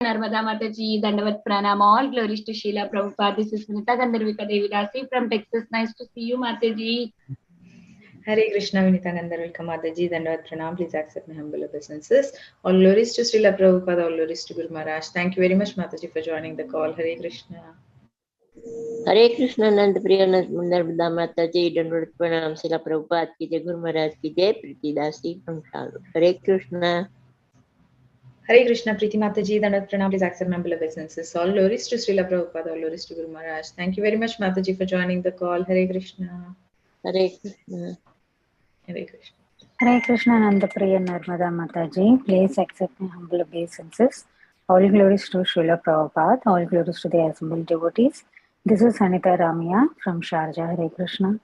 Narmada Mataji, Dandavat Pranam, all glories to Srila Prabhupada. This is Sunita Gandharvika Devidasi from Texas. Nice to see you, Mataji. Hare Krishna, Vinita Gandharvika Mataji, Dandavat Pranam. Please accept my humble obeisances. All glories to Srila Prabhupada, all glories to Guru Maharaj. Thank you very much, Mataji, for joining the call. Hare Krishna. Hare Krishna, Nand Priya Narmada Mataji, Dandavat Pranam, Srila Prabhupada ki jai, Guru Maharaj ki jai, Priti Dasi from Charlotte. Hare Krishna. Hare Krishna, Priti Mataji, Dandavat Pranam. Please accept my humble obeisances. All glories to Srila Prabhupada, all glories to Guru Maharaj. Thank you very much, Mataji, for joining the call. Hare Krishna. Hare Krishna. Hare Krishna. Hare Krishna, Nanda Priya Narmada Mataji. Please accept my humble obeisances. All glories to Srila Prabhupada, all glories to the assembled devotees. This is Anita Ramya from Sharjah. Hare Krishna.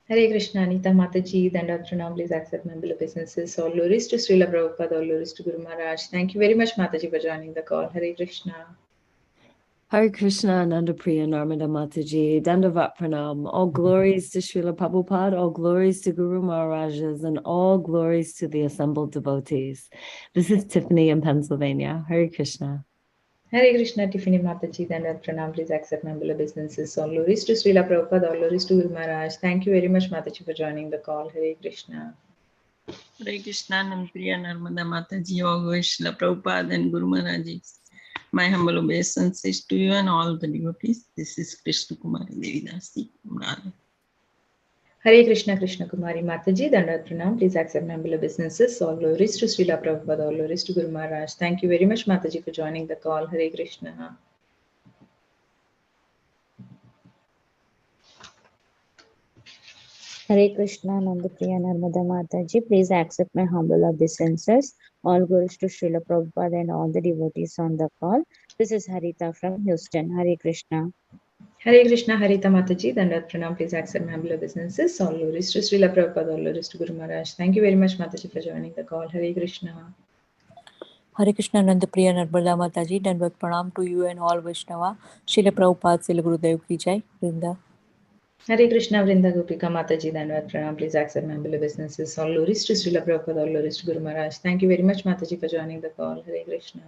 Hare Krishna, Anita Mataji, Dandavat Pranam. Please accept my humble obeisances. All glories to Srila Prabhupada, all glories to Guru Maharaj. Thank you very much, Mataji, for joining the call. Hare Krishna. Hare Krishna, Nandapriya Narmada Mataji, Dandavat Pranam. All glories to Srila Prabhupada, all glories to Guru Maharajas, and all glories to the assembled devotees. This is Tiffany in Pennsylvania. Hare Krishna. Hare Krishna, Tiffany Mataji, Dandavat Pranam. Please accept my humble obeisances. All glories to Srila Prabhupada, all glories to Guru Maharaj. Thank you very much, Mataji, for joining the call. Hare Krishna. Hare Krishna, Nanpriya Narmada Mataji, all glories to Srila Prabhupada and Guru Maharaj. My humble obeisances to you and all the devotees. This is Krishna Kumari Devidasi from Radha. Hare Krishna, Krishna Kumari Mataji, Dandavat Pranam. Please accept my humble obeisances. All glories to Srila Prabhupada, all glories to Guru Maharaj. Thank you very much, Mataji, for joining the call. Hare Krishna. Hare Krishna, Nandapriya Narmada Mataji. Please accept my humble obeisances. All glories to Srila Prabhupada and all the devotees on the call. This is Harita from Houston. Hare Krishna. Hare Krishna, Harita Mataji, Dandavat Pranam. Please accept my humble obeisances. All glories to Srila Prabhupada, all glories to Guru Maharaj. Thank you very much, Mataji, for joining the call. Hare Krishna. Hare Krishna, Nandapriya Narmada Mataji, Dandavat Pranam to you and all Vaishnava. Srila Prabhupada, Srila Gurudev ki jai. Vrinda. Hare Krishna, Vrinda Gopika Mataji, Dandavat Pranam. Please accept my humble obeisances. All glories to Srila Prabhupada, all glories to Guru Maharaj. Thank you very much, Mataji, for joining the call. Hare Krishna.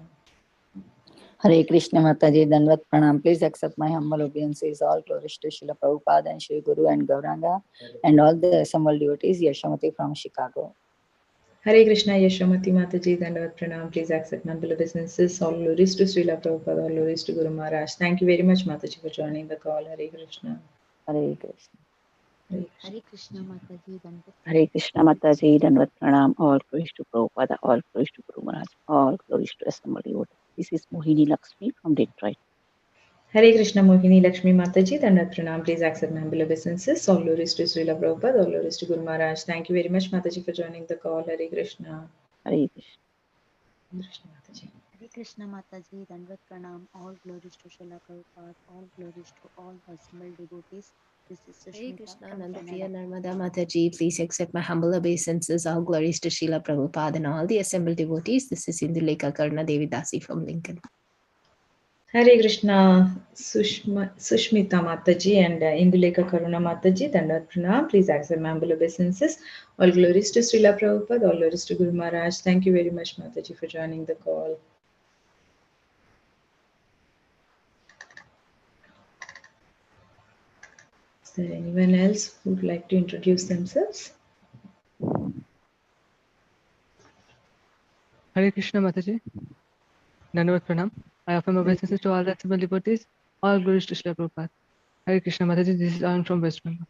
Hare Krishna Mataji, Dandavat Pranam. Please accept my humble obeisances. All glories to Srila Prabhupada and Shri Guru and Gauranga and all the assembled devotees. Yashamati from Chicago. Hare Krishna, Yashamati Mataji, Dandavat Pranam. Please accept my humble obeisances. All glories to Srila Prabhupada, all glories to Guru Maharaj. Thank you very much, Mataji, for joining the call. Hare Krishna. Hare Krishna. Hare Krishna Mataji, Dandavat. Hare Krishna Mataji, Dandavat Pranam. All glories to Prabhupada, all glories to Guru Maharaj, all glories to assembled devotees. This is Mohini Lakshmi from Detroit. Hare Krishna, Mohini Lakshmi Mataji, Dandavat Pranam. Please accept my humble obeisances. All glories to Srila Prabhupada, all glories to Guru Maharaj. Thank you very much, Mataji, for joining the call. Hare Krishna. Hare Krishna. Krishna Mataji. Hare Krishna Mataji, Dandavat Pranam. All glories to Srila Prabhupada, all glories to all the assembled devotees. This is Hare Sushmita Krishna, from Nandapriya Canada. Narmada Mataji. Please accept my humble obeisances. All glories to Srila Prabhupada and all the assembled devotees. This is Indulekha Karna Devidasi from Lincoln. Hare Krishna, Sushmita Mataji and Indulekha Karuna Mataji, Dandavat Pranam. Please accept my humble obeisances. All glories to Srila Prabhupada, all glories to Guru Maharaj. Thank you very much, Mataji, for joining the call. Is there anyone else who would like to introduce themselves? Hare Krishna Mataji, Dandavat Pranam. I offer my obeisances to all the assembled devotees. All glories to Srila Prabhupada. Hare Krishna Mataji, this is Arun from West Bengal.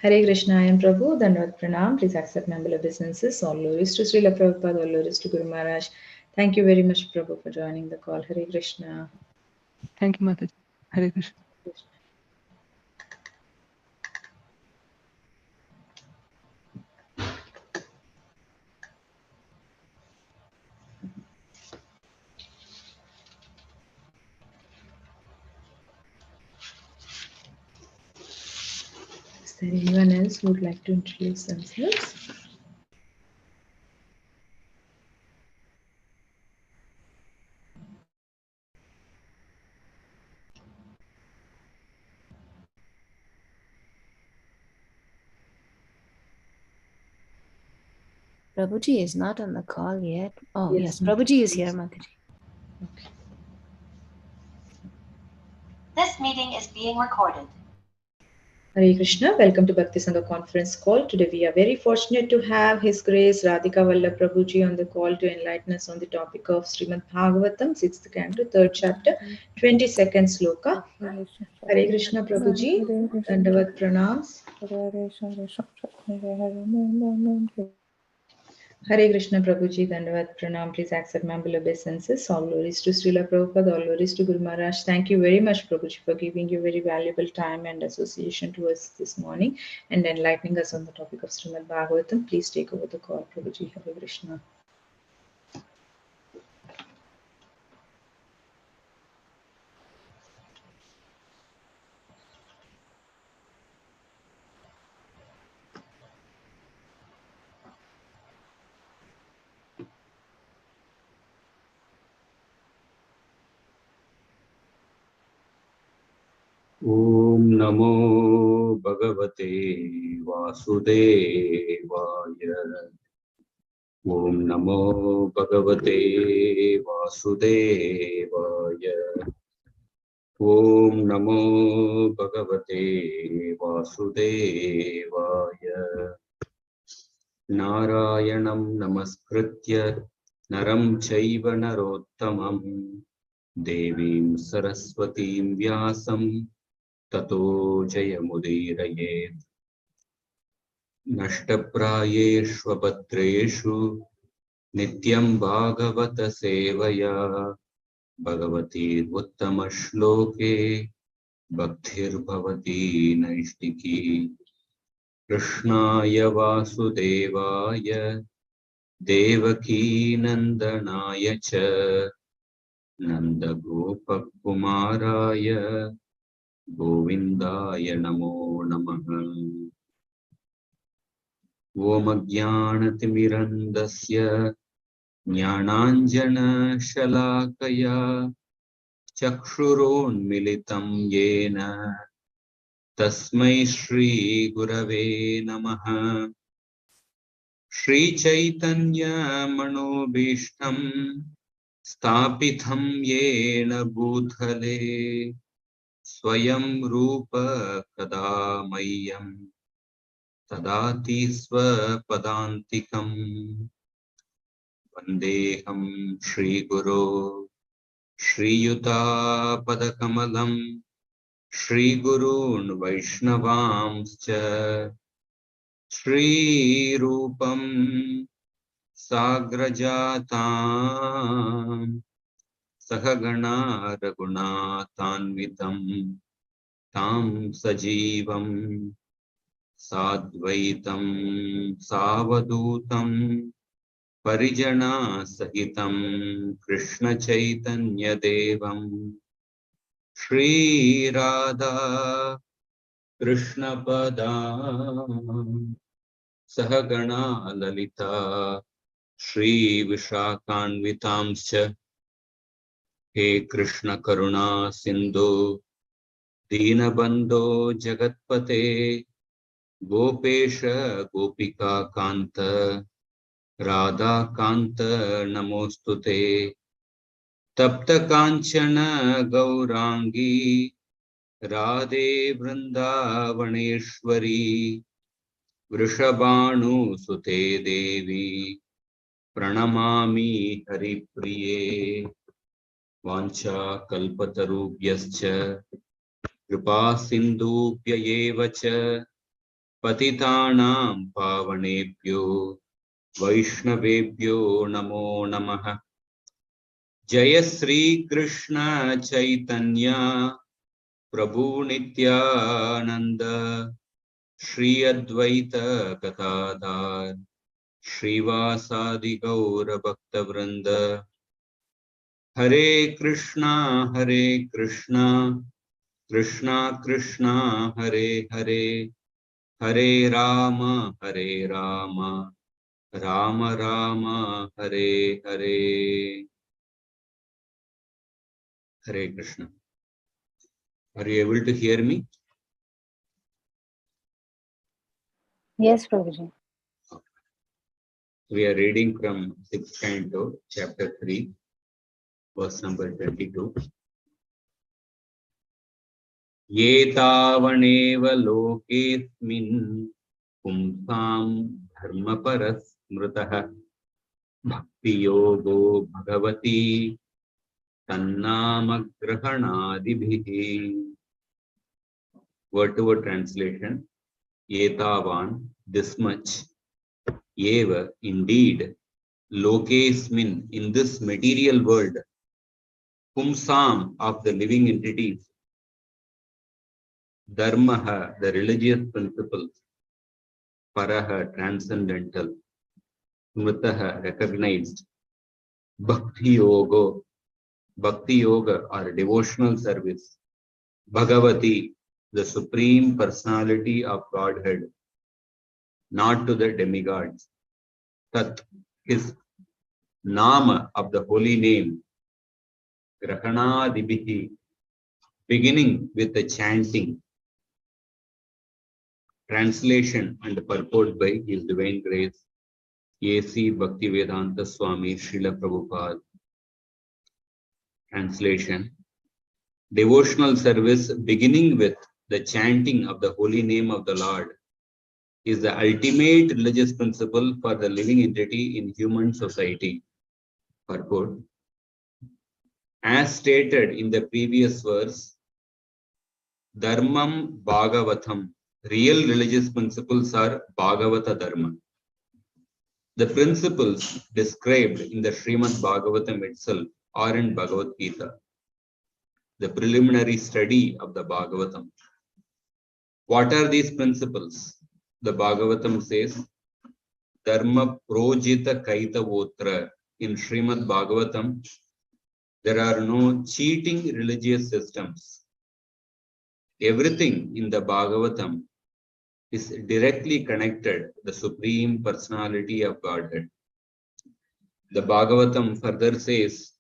Hare Krishna, I am Prabhu, Dandavat Pranam. Please accept my humble obeisances. All glories to Srila Prabhupada, all glories to Guru Maharaj. Thank you very much, Prabhu, for joining the call. Hare Krishna. Thank you, Mataji. Hare Krishna. Is there anyone else who would like to introduce themselves? Prabhuji is not on the call yet. Oh, yes, Mataji. Prabhuji is here, Mataji. This meeting is being recorded. Hare Krishna, welcome to Bhakti Sangha conference call. Today we are very fortunate to have His Grace Radhika Vallabha Prabhu ji on the call to enlighten us on the topic of Srimad Bhagavatam 6th canto, 3rd chapter, 22nd sloka. Hare Krishna Prabhu ji, Dandavat Pranams. Hare Krishna Prabhuji, Dandavat Pranam. Please accept my humble obeisances. All glories to Srila Prabhupada, all glories to Guru Maharaj. Thank you very much, Prabhuji, for giving your very valuable time and association to us this morning and enlightening us on the topic of Srimad Bhagavatam. Please take over the call, Prabhuji. Hare Krishna. Om Namo Bhagavate Vasudevaya. Om Namo Bhagavate Vasudevaya. Om Namo Bhagavate Vasudevaya. Narayanam Namaskritya Naram Chaiva Narottamam Devim Saraswatim Vyasam Tato Jayamudiraye. Nashtaprayeshvabhatreshu Nityam Bhagavata Sevaya Bhagavati Uttamashloke Bhaktir Bhavati Naishtiki. Krishnaya Vasudevaya Devaki Nandanaya Cha Nanda Gopakumaraya Govindaya Namo Namaha. Om Ajnanatimirandasya Jnananjana Shalakaya Chakshuronmilitam Yena Tasmai Shri Gurave Namaha. Shri Chaitanya Manobishtam Stapitham Yena Bhutale Swayam Rupa Kadamayam Tadati Swapadantikam. Vandeham Shri Guru Shri Yuta Padakamalam Shri Gurun Vaishnavamscha Shri Rupam Sagrajatam Sahagana Raghunatanvitam Tam Sajivam Sadvaitam Savadutam Parijana Sahitam Krishna Chaitanya Devam Shri Radha Krishna Padam Sahagana Lalita Shri Vishakanvitamscha. He Krishna Karuna Sindhu Dinabandho Jagatpate Gopesha Gopika Kanta Radha Kanta Namostute. Tapta Kanchana Gaurangi Radhe Vrindavaneshwari Vrishabhanu Sute Devi Pranamami Haripriye. Vancha Kalpatarubhyascha Kripa Sindhubhya eva cha Patitanam Pavanebhyo Vaishnavebhyo Namo Namaha. Jaya Sri Krishna Chaitanya Prabhu Nityananda Shri Advaita Gadadhar Shrivasadi Gaura Bhakta Vrinda. Hare Krishna Krishna Krishna Hare Hare Hare Rama Rama Rama Hare Hare. Hare Krishna. Are you able to hear me? Yes, Prabhuji. We are reading from 6th canto, chapter 3, verse number 22. Yetavaneva lokesmin pumsam dharmaparasmritaha bhakti yogo bhagavati tannamagrahanadibhihi. Word to word translation. Yetavan, this much. Eva, indeed. Lokesmin, in this material world. Pumsam, of the living entities. Dharmaha, the religious principles. Paraha, transcendental. Smritaha, recognized. Bhakti yoga, or devotional service. Bhagavati, the supreme personality of Godhead, not to the demigods. Tat, his Nama, of the holy name. Grahanadibhihi, beginning with the chanting. Translation and purport by His Divine Grace, A.C. Bhaktivedanta Swami Srila Prabhupada. Translation. Devotional service beginning with the chanting of the holy name of the Lord is the ultimate religious principle for the living entity in human society. Purport. As stated in the previous verse, Dharmam Bhagavatam, real religious principles are Bhagavata Dharma. The principles described in the Srimad Bhagavatam itself are in Bhagavad Gita, the preliminary study of the Bhagavatam. What are these principles? The Bhagavatam says, Dharma Projita Kaitavotra. In Srimad Bhagavatam, there are no cheating religious systems. Everything in the Bhagavatam is directly connected to the Supreme Personality of Godhead. The Bhagavatam further says,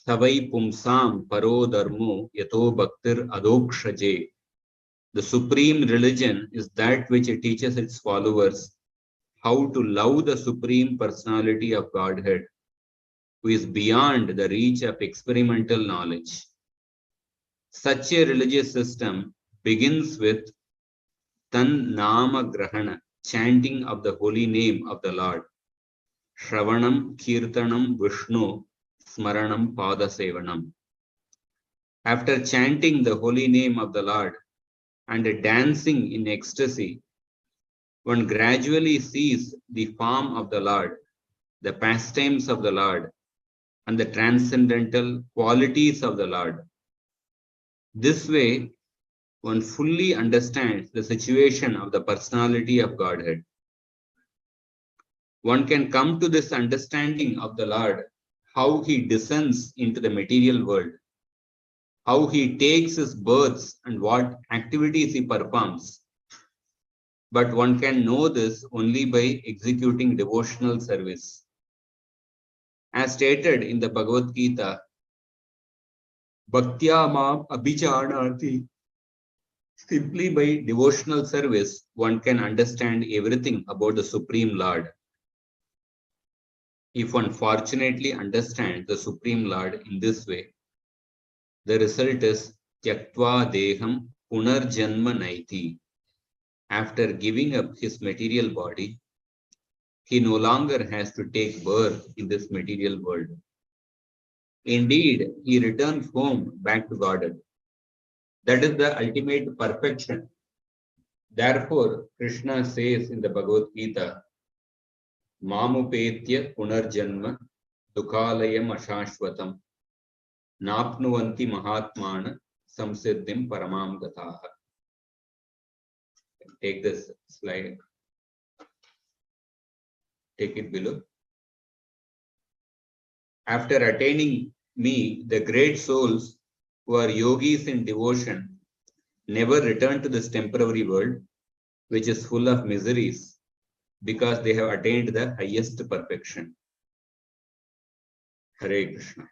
Savai Pumsam Paro Dharmo Yato Bhaktir Adokshaje. The supreme religion is that which teaches its followers how to love the Supreme Personality of Godhead, who is beyond the reach of experimental knowledge. Such a religious system begins with Tan Nama Grahana, chanting of the holy name of the Lord. Shravanam, Kirtanam, Vishnu, Smaranam, Pada Sevanam. After chanting the holy name of the Lord and dancing in ecstasy, one gradually sees the form of the Lord, the pastimes of the Lord, and the transcendental qualities of the Lord. This way, one fully understands the situation of the personality of Godhead. One can come to this understanding of the Lord, how he descends into the material world, how he takes his births and what activities he performs. But one can know this only by executing devotional service. As stated in the Bhagavad Gita, Bhaktya Mam Abhijanati. Simply by devotional service, one can understand everything about the Supreme Lord. If one fortunately understands the Supreme Lord in this way, the result is Tyaktva Deham Punarjanma Naiti. After giving up his material body, he no longer has to take birth in this material world. Indeed, he returns home back to Godhead. That is the ultimate perfection. Therefore, Krishna says in the Bhagavad Gita, Mamupetya Punarjanma Dukhalayam Ashashvatam Napnuvanti Mahatmana Samsiddhim Paramam Gataha. Take this slide. Take it below. After attaining me, the great souls who are yogis in devotion never return to this temporary world, which is full of miseries, because they have attained the highest perfection. Hare Krishna.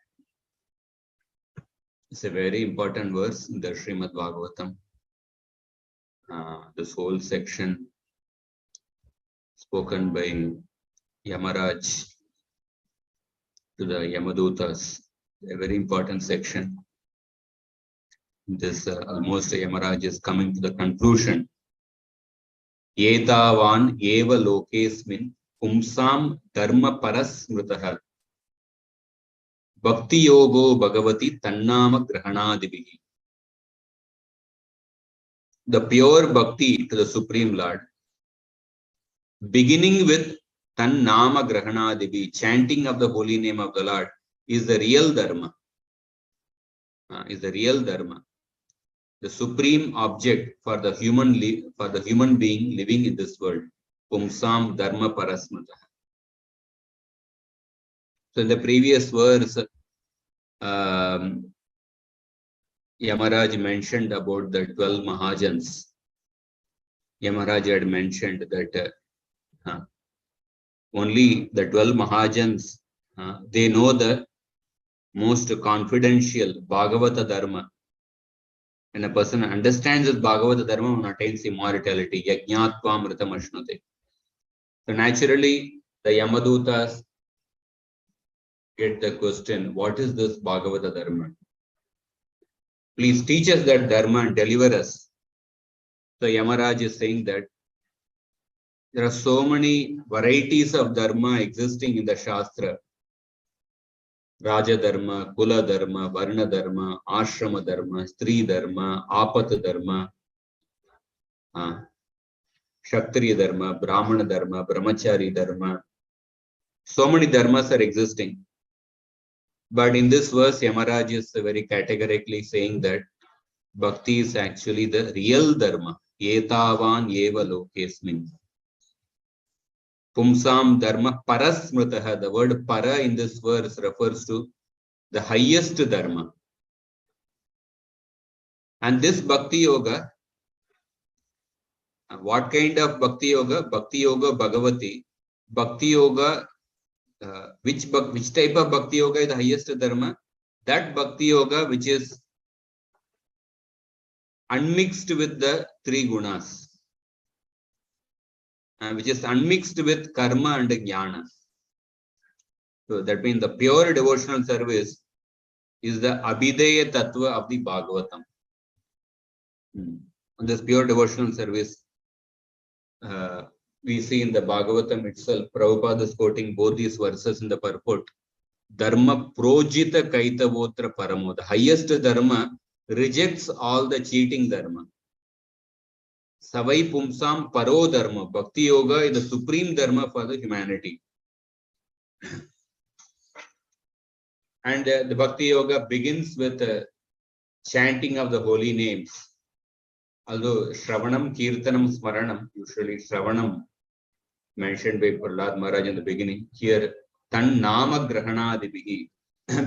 It's a very important verse in the Srimad Bhagavatam. This whole section spoken by Yamaraj to the Yamadutas, a very important section. this almost Yamaraj is coming to the conclusion. Etavan eva lokesmin pumsam dharma parasmritaha bhakti yogo bhagavati tannama grahanadibihi. The pure bhakti to the Supreme Lord, beginning with Tannama Grahanadibi, chanting of the holy name of the Lord, is the real dharma. The supreme object for the human being living in this world. Pumsam dharma parasmrita. So in the previous verse, Yamaraj mentioned about the 12 Mahajans. Yamaraj had mentioned that only the 12 Mahajans, they know the most confidential Bhagavata Dharma. When a person understands this Bhagavata Dharma, one attains immortality. Yajñātvā mritam ashnute. So naturally, the Yamadutas get the question, what is this Bhagavata Dharma? Please teach us that Dharma and deliver us. So Yamaraj is saying that there are so many varieties of Dharma existing in the Shastra. Raja Dharma, Kula Dharma, Varna Dharma, Ashrama Dharma, Stri Dharma, Apat Dharma, Kshatriya Dharma, Brahmana Dharma, Brahmachari Dharma. So many dharmas are existing. But in this verse, Yamaraj is very categorically saying that Bhakti is actually the real dharma. Etavan eva lokesmin. Pumsam dharma parasmritaha. The word para in this verse refers to the highest dharma. And this Bhakti Yoga, what kind of Bhakti Yoga? Bhakti Yoga Bhagavati. Bhakti Yoga, which type of Bhakti Yoga is the highest dharma? That Bhakti Yoga which is unmixed with the three gunas, which is unmixed with karma and jnana. So that means the pure devotional service is the abhideya tattva of the Bhagavatam. On this pure devotional service, we see in the Bhagavatam itself, Prabhupada is quoting both these verses in the purport. Dharma projita kaitavotra paramo. The highest dharma rejects all the cheating dharma. Savai pumsam paro dharma. Bhakti yoga is the supreme dharma for the humanity. And the Bhakti yoga begins with chanting of the holy names. Although Shravanam, Kirtanam, Smaranam, usually Shravanam mentioned by Prahlad Maharaj in the beginning, here Tan Nama Grahanadibihi,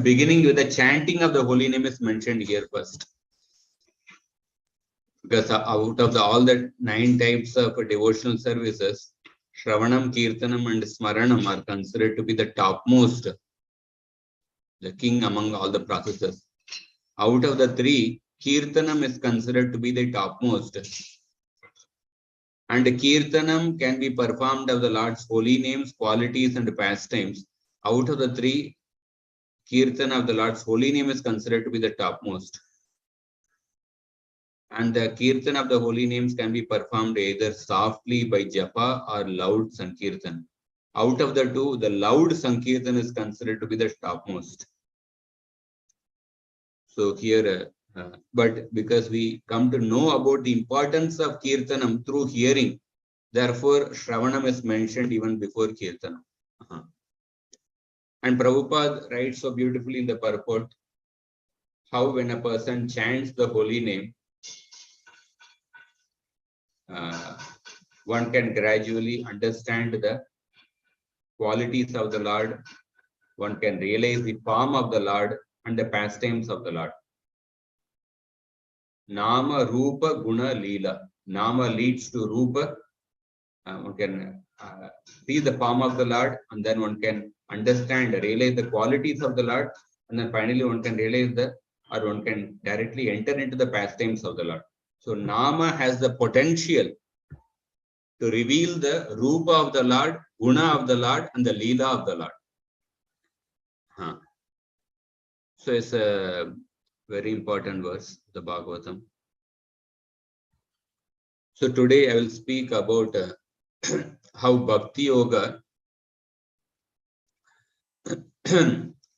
beginning with the chanting of the holy name is mentioned here first. Because out of all the 9 types of devotional services, Shravanam, Kirtanam and Smaranam are considered to be the topmost, the king among all the processes. Out of the 3, Kirtanam is considered to be the topmost. And Kirtanam can be performed of the Lord's holy names, qualities and pastimes. Out of the 3, Kirtan of the Lord's holy name is considered to be the topmost. And the Kirtan of the holy names can be performed either softly by Japa or loud Sankirtan. Out of the 2, the loud Sankirtan is considered to be the topmost. So here, but because we come to know about the importance of Kirtanam through hearing, therefore Shravanam is mentioned even before Kirtanam. And Prabhupada writes so beautifully in the purport, how when a person chants the holy name, one can gradually understand the qualities of the Lord, one can realize the form of the Lord and the pastimes of the Lord. Nama, Rupa, Guna, Leela. Nama leads to Rupa. One can see the form of the Lord, and then one can understand, realize the qualities of the Lord, and then finally one can realize one can directly enter into the pastimes of the Lord. So Nama has the potential to reveal the Rupa of the Lord, Guna of the Lord, and the Leela of the Lord. So it's very important verse, the Bhagavatam. So today I will speak about how Bhakti Yoga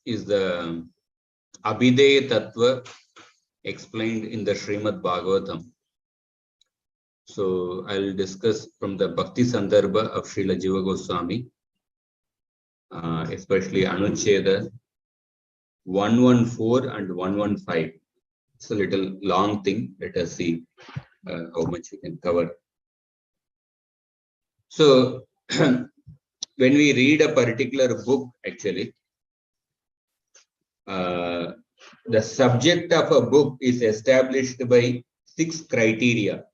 is the Abhideya Tattva explained in the Srimad Bhagavatam. So I will discuss from the Bhakti Sandarbha of Srila Jiva Goswami, especially Anucheda 114 and 115. It's a little long thing. Let us see how much we can cover. So when we read a particular book, actually, the subject of a book is established by 6 criteria.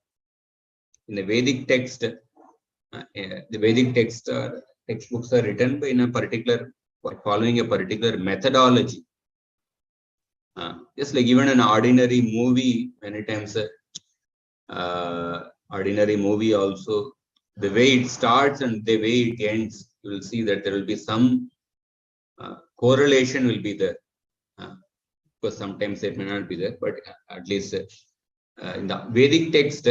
In the Vedic text, the Vedic text textbooks are written in a particular, following a particular methodology. Just like even an ordinary movie, many times ordinary movie also, the way it starts and the way it ends, you will see that there will be some correlation will be there. Because sometimes it may not be there, but at least in the Vedic text,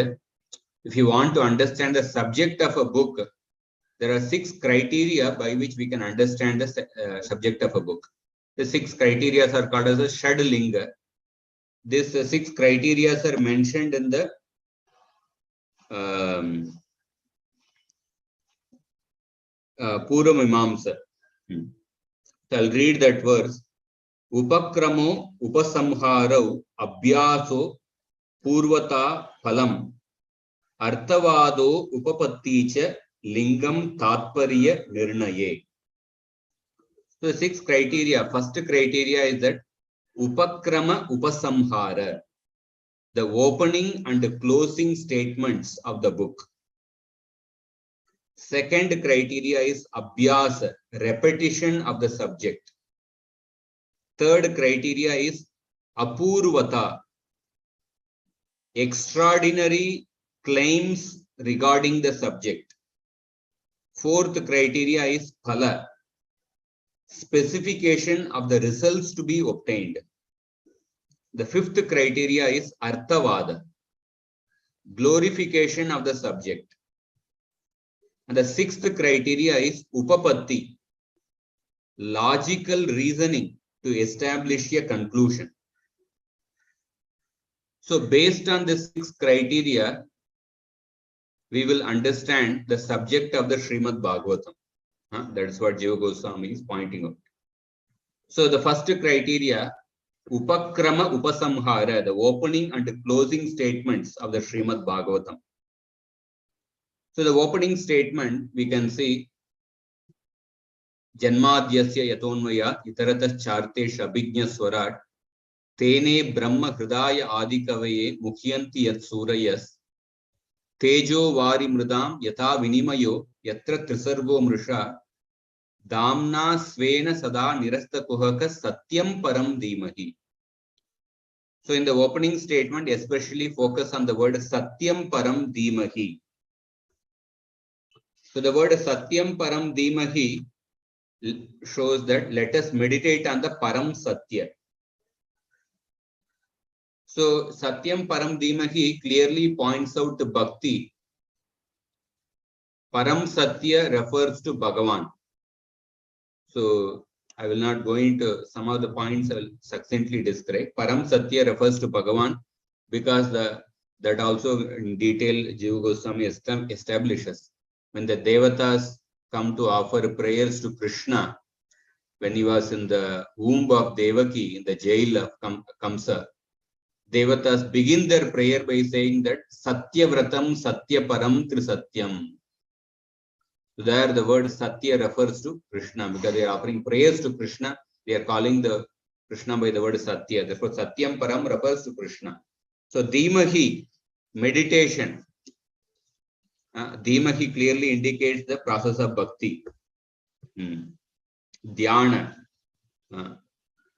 if you want to understand the subject of a book, there are 6 criteria by which we can understand the subject of a book. The 6 criteria are called as a Shadlinga. These 6 criteria are mentioned in the Puramimamsa. So I'll read that verse. Upakramo upasamharau abhyaso purvata phalam arthavado upapatticha lingam tatparya nirnaye. So the 6 criteria. First criteria is that upakrama upasamhara, the opening and closing statements of the book. Second criteria is abhyasa, repetition of the subject. Third criteria is apurvata, extraordinary claims regarding the subject. Fourth criteria is phala, specification of the results to be obtained. The fifth criteria is arthavada, glorification of the subject. And the sixth criteria is upapatti, logical reasoning to establish a conclusion. So based on the 6 criteria, we will understand the subject of the Srimad Bhagavatam. That is what Jiva Goswami is pointing out. So the first criteria, Upakrama Upasamhara, the opening and closing statements of the Srimad Bhagavatam. So the opening statement, we can see Janmadhyasya yatonvaya itaratas chartesh abhijna swarat tene brahma hridaya adikavaye mukhyanti yat surayas tejo vari mridam yatha vinimayo yatra trisargo mrisha damna svena sada nirasta kuhaka satyam param dhimahi. So in the opening statement, especially focus on the word satyam param dhimahi. So the word satyam param dhimahi shows that let us meditate on the param satya. So satyam param dhimahi clearly points out to bhakti. Param satya refers to Bhagavan. So I will not go into some of the points. I will succinctly describe. Param satya refers to Bhagavan because that also in detail Jiva Goswami establishes. When the Devatas come to offer prayers to Krishna, when he was in the womb of Devaki, in the jail of Kamsa, Devatas begin their prayer by saying that Satya Vratam Satya Param Trisatyam. So there the word Satya refers to Krishna because they are offering prayers to Krishna. They are calling the Krishna by the word Satya. Therefore, Satyam Param refers to Krishna. So Dhimahi, meditation. Dhimahi clearly indicates the process of bhakti. Dhyana.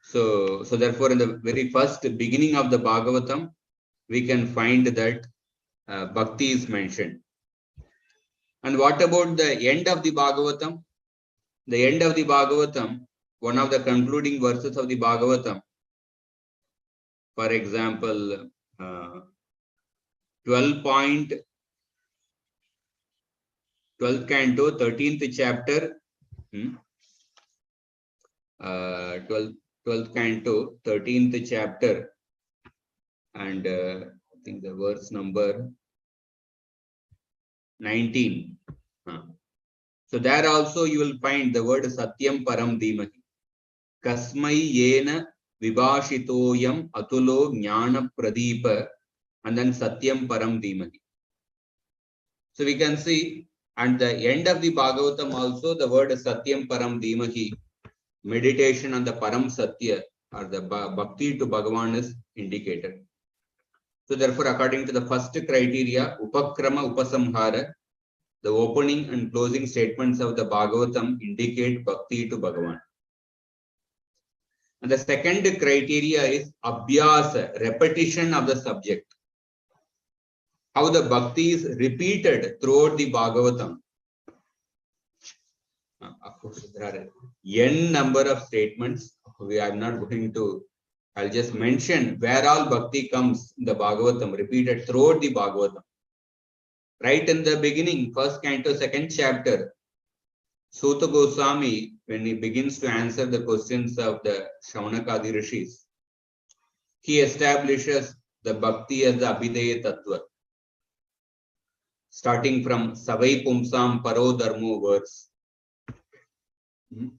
So therefore, in the very first beginning of the Bhagavatam, we can find that bhakti is mentioned. And what about the end of the Bhagavatam? The end of the Bhagavatam, one of the concluding verses of the Bhagavatam, For example, 12th canto, 13th chapter, 12th canto, 13th chapter, and I think the verse number 19. So there also you will find the word Satyam Param Dhimahi. Kasmai Yena Vibhashitoyam Atulo Jnana Pradeepa, and then Satyam Param Dhimahi. So we can see at the end of the Bhagavatam also the word Satyam Param Dhimahi, meditation on the Param Satya or the Bhakti to Bhagavan is indicated. So therefore, according to the first criteria, Upakrama Upasamhara, the opening and closing statements of the Bhagavatam indicate Bhakti to Bhagavan. And the second criteria is Abhyasa, repetition of the subject. How the Bhakti is repeated throughout the Bhagavatam. Of course, there are n number of statements. We are not going to, I'll just mention where all Bhakti comes in the Bhagavatam, repeated throughout the Bhagavatam. Right in the beginning, first canto, second chapter, Suta Goswami, when he begins to answer the questions of the Shaunakadi Rishis, he establishes the Bhakti as the Abhideya Tattva. Starting from Savai Pumsam Paro Dharmo verse.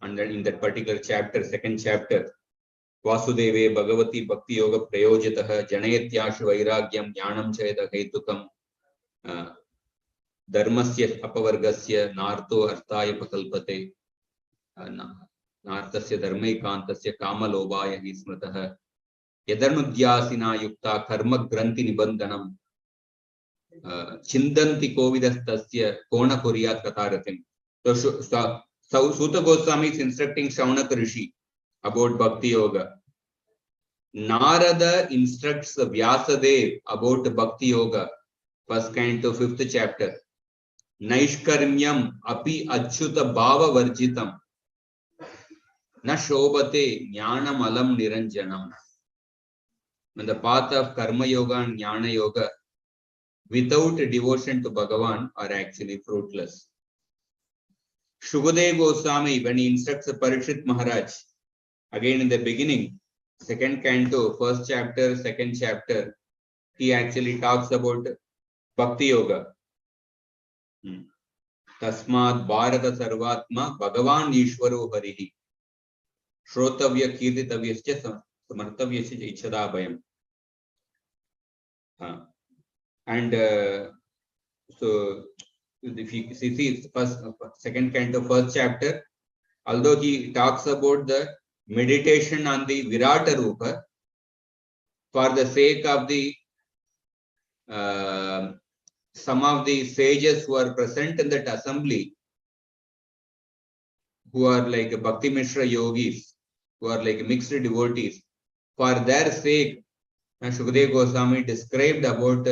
And then in that particular chapter, second chapter, Vasudeve Bhagavati Bhakti Yoga Prayojitaha Janayatyashu Vairagyam Jnanam Chayata Hetukam Dharmasya Apavargasya Narto Arthaya Pakalpate Nartasya Dharmaikantasya Kamalobhaya Hismataha Yadarnudyasina Yukta Karma Granthi Nibandhanam Chindanti Kovidastasya Kona Kuryat Kataratim. So Suta Goswami is instructing Shaunaka Rishi about Bhakti Yoga. Narada instructs Vyasadev about Bhakti Yoga, first canto, 5th chapter. Naishkarmyam api achyuta bhava varjitam na shobhate jnanam alam niranjanam. On the path of Karma Yoga and Jnana Yoga, without devotion to Bhagavan, are actually fruitless. Shukadeva Goswami, when he instructs Parikshit Maharaj, again in the beginning, second canto, first chapter, second chapter, he actually talks about Bhakti Yoga. Tasmad Bharata Sarvatma Bhagavan Ishvaro Harihi Shrotavya Kirtitavyascha Samartavyascha Ichadabhayam. And so if you see first, second canto, first chapter, although he talks about the meditation on the Virata Rupa, for the sake of the some of the sages who are present in that assembly, who are like Bhakti Mishra yogis, who are like mixed devotees, for their sake, Shukadeva Goswami described about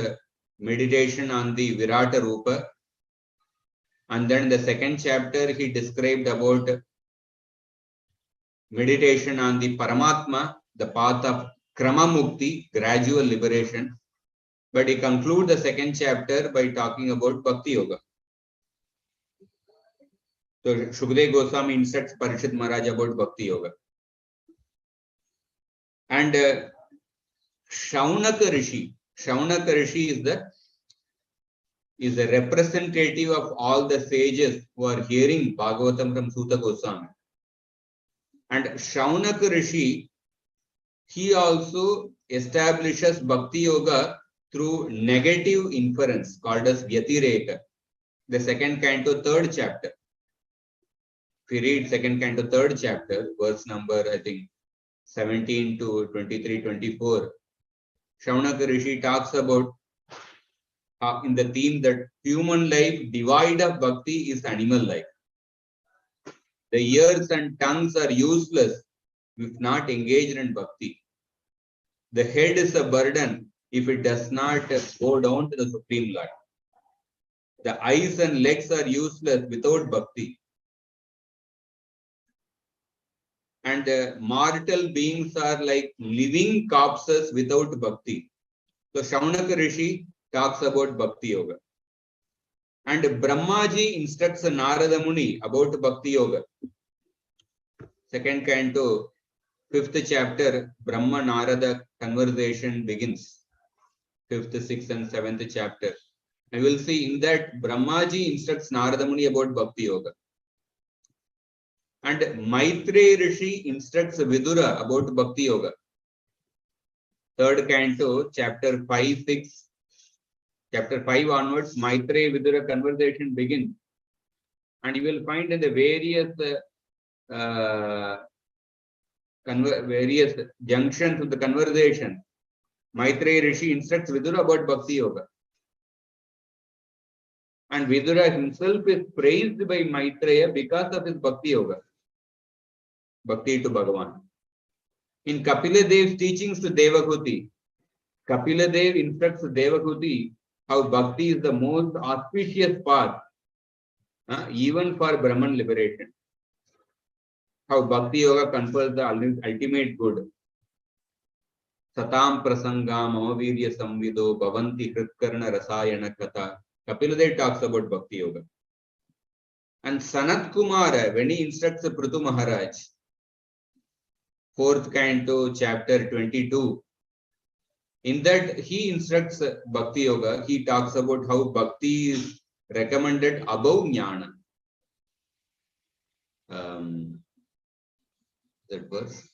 meditation on the Virata Rupa. And then in the second chapter, he described about meditation on the Paramatma, the path of Krama Mukti, gradual liberation. But he concludes the second chapter by talking about Bhakti Yoga. So Shukadeva Goswami instructs Parikshit Maharaj about Bhakti Yoga. And Shaunaka Rishi is the representative of all the sages who are hearing Bhagavatam from Suta Goswami. And Shaunaka Rishi, he also establishes Bhakti Yoga through negative inference called as Vyatireka. The second canto, third chapter. If you read second canto, third chapter, verse number, I think, 17 to 23, 24, Shaunaka Rishi talks about in the theme that human life devoid of bhakti is animal life. The ears and tongues are useless if not engaged in bhakti. The head is a burden if it does not go down to the Supreme Lord. The eyes and legs are useless without bhakti. And mortal beings are like living corpses without bhakti. So Shaunaka Rishi talks about Bhakti Yoga. And Brahmaji instructs Narada Muni about Bhakti Yoga. Second canto, 5th chapter, Brahma Narada conversation begins. 5th, 6th and 7th chapter. And we'll see in that Brahmaji instructs Narada Muni about Bhakti Yoga. And Maitreya Rishi instructs Vidura about Bhakti Yoga. Third canto, chapter 5, 6. Chapter 5 onwards, Maitreya Vidura conversation begins. And you will find in the various junctions of the conversation, Maitreya Rishi instructs Vidura about Bhakti Yoga. And Vidura himself is praised by Maitreya because of his Bhakti Yoga. Bhakti to Bhagavan. In Kapila Dev's teachings to Devahuti, Kapila Dev instructs Devahuti how Bhakti is the most auspicious path, even for Brahman liberation. How Bhakti Yoga confers the ultimate good. Satam prasangam amavirya samvido bhavanti hritkarna rasayana katha. Kapila Dev talks about Bhakti Yoga. And Sanat Kumara, when he instructs Prithu Maharaj, 4th canto, chapter 22, in that he instructs Bhakti Yoga, he talks about how Bhakti is recommended above Jnana. That verse.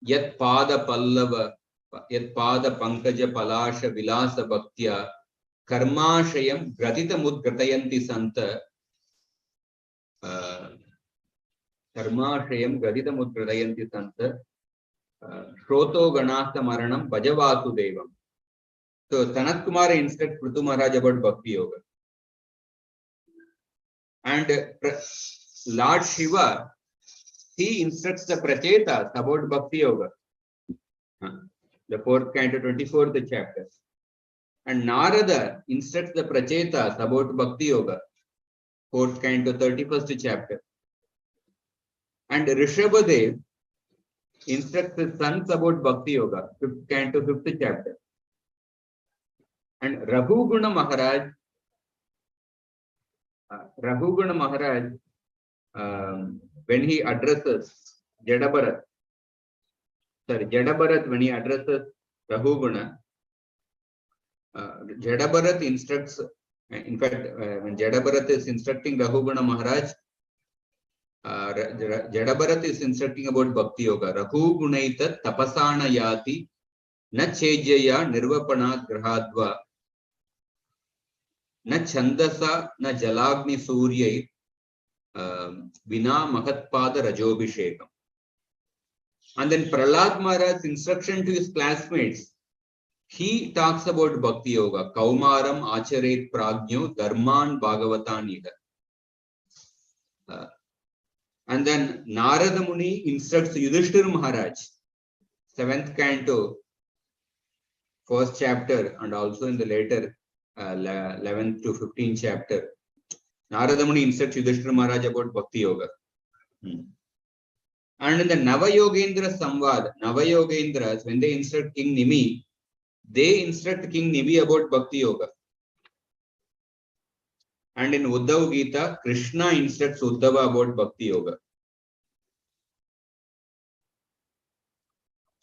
Yat pada pallava, yat pada pankaja palasha vilasa bhaktya, karmashayam gratita mudgratayanti santa, karmashayam gratita mudgratayanti santa, shroto ganasta maranam bhajavatu devam. So Sanat Kumara instructs Prithu Maharaj about Bhakti Yoga. And Lord Shiva, he instructs the Prachetas about Bhakti Yoga. The 4th canto, 24th chapter. And Narada instructs the Prachetas about Bhakti Yoga. 4th canto, 31st chapter. And Rishabhadev instructs his sons about Bhakti Yoga. 5th canto, 5th chapter. And Raghuguna Maharaj, when he addresses Jadabharat, when he addresses Raghuguna, Jadabharat instructs, in fact, when Jadabharat is instructing Raghuguna Maharaj, Jadabharat is instructing about Bhakti Yoga. Raghugunaita tapasana yati na chejaya nirvapana grahadva na chandasa na jalagni suryai vina mahatpada rajobhishekam. And then Prahlad Maharaj's instruction to his classmates, he talks about Bhakti Yoga. Kaumaram acharet prajno dharman bhagavataniga. And then Narada Muni instructs Yudhishthira Maharaj, 7th canto, 1st chapter, and also in the later 11th to 15th chapter. Narada Muni instructs Yudhishthira Maharaj about Bhakti Yoga. And in the Navayogendra Samvad, Navayogendras, when they instruct King Nimi, they instruct King Nimi about Bhakti Yoga. And in Uddhav Gita, Krishna instructs Uddhava about Bhakti Yoga.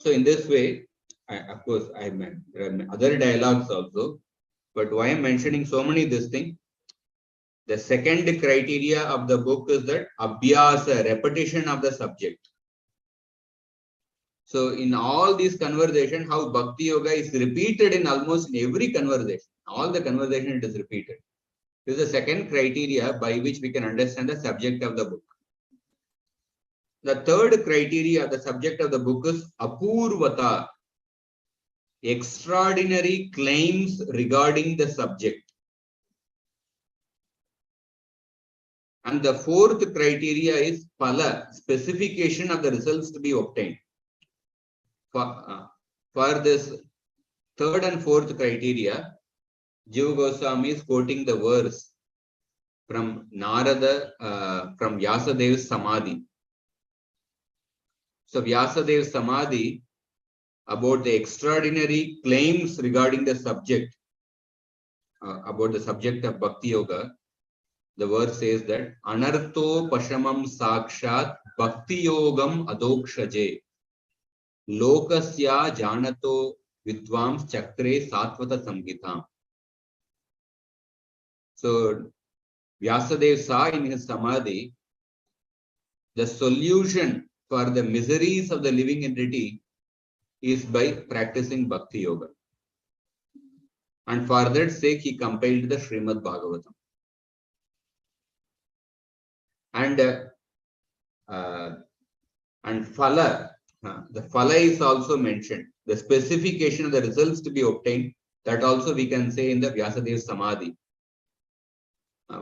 So in this way, of course, there are other dialogues also, but why I'm mentioning so many this thing, the second criteria of the book is that abhyasa, repetition of the subject. So in all these conversations, how Bhakti Yoga is repeated in almost every conversation. All the conversation it is repeated. This is the second criteria by which we can understand the subject of the book. The third criteria, the subject of the book is apurvata, extraordinary claims regarding the subject. And the fourth criteria is phala, specification of the results to be obtained. For this third and fourth criteria, Jiva Goswami is quoting the verse from Narada, from Vyasadev's Samadhi. So Vyasadeva Samadhi about the extraordinary claims regarding the subject, about the subject of Bhakti Yoga. The verse says that Anartho Pashamam Sakshat Bhakti Yogam Adokshaje Lokasya Janato Vidvams Chakre Satvata Samhitam. So Vyasadeva saw in his Samadhi the solution for the miseries of the living entity is by practicing Bhakti Yoga. And for that sake, he compiled the Srimad Bhagavatam. And Phala, the Phala is also mentioned. The specification of the results to be obtained, that also we can say in the Vyasadeva Samadhi.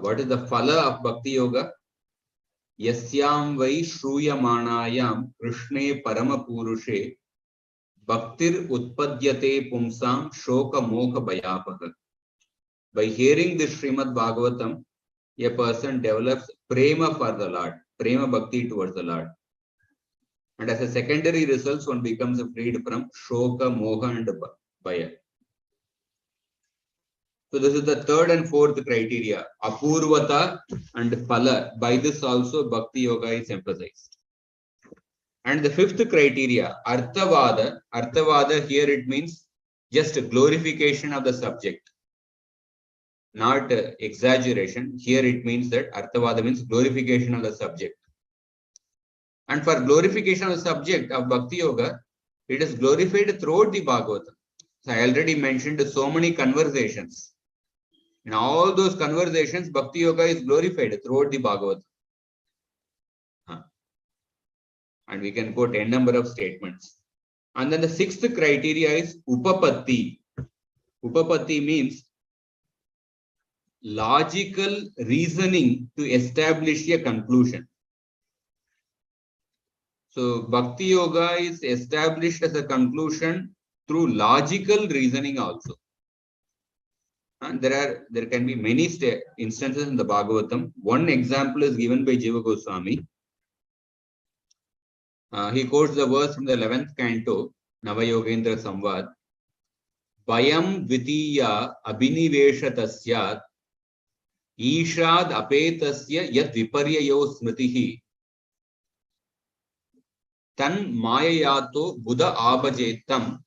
What is the Phala of Bhakti Yoga? Yasyam vai shruyamanayam Krishne Paramapurushe Bhaktir Utpadyate Pumsam Shoka Moha Bhayapaha. By hearing this Srimad Bhagavatam, a person develops prema for the Lord, prema bhakti towards the Lord. And as a secondary result, one becomes freed from shoka, moha, and bhaya. So this is the third and fourth criteria, apurvata and phala. By this also Bhakti Yoga is emphasized. And the fifth criteria, arthavada. Arthavada here it means just a glorification of the subject, not exaggeration. Here it means that arthavada means glorification of the subject. And for glorification of the subject of Bhakti Yoga, it is glorified throughout the Bhagavatam. So I already mentioned so many conversations. In all those conversations, Bhakti Yoga is glorified throughout the Bhagavatam. And we can quote n number of statements. And then the sixth criteria is upapatti. Upapatti means logical reasoning to establish a conclusion. So Bhakti Yoga is established as a conclusion through logical reasoning also. And there can be many instances in the Bhagavatam. One example is given by Jiva Goswami. He quotes the verse from the 11th canto, Navayogendra Samvad. Bayam Dvitiya Abhinivesha Tasyat Ishad Apetasya Yad Viparyayo Smritihi Tan Mayayato Buddha Abhajetam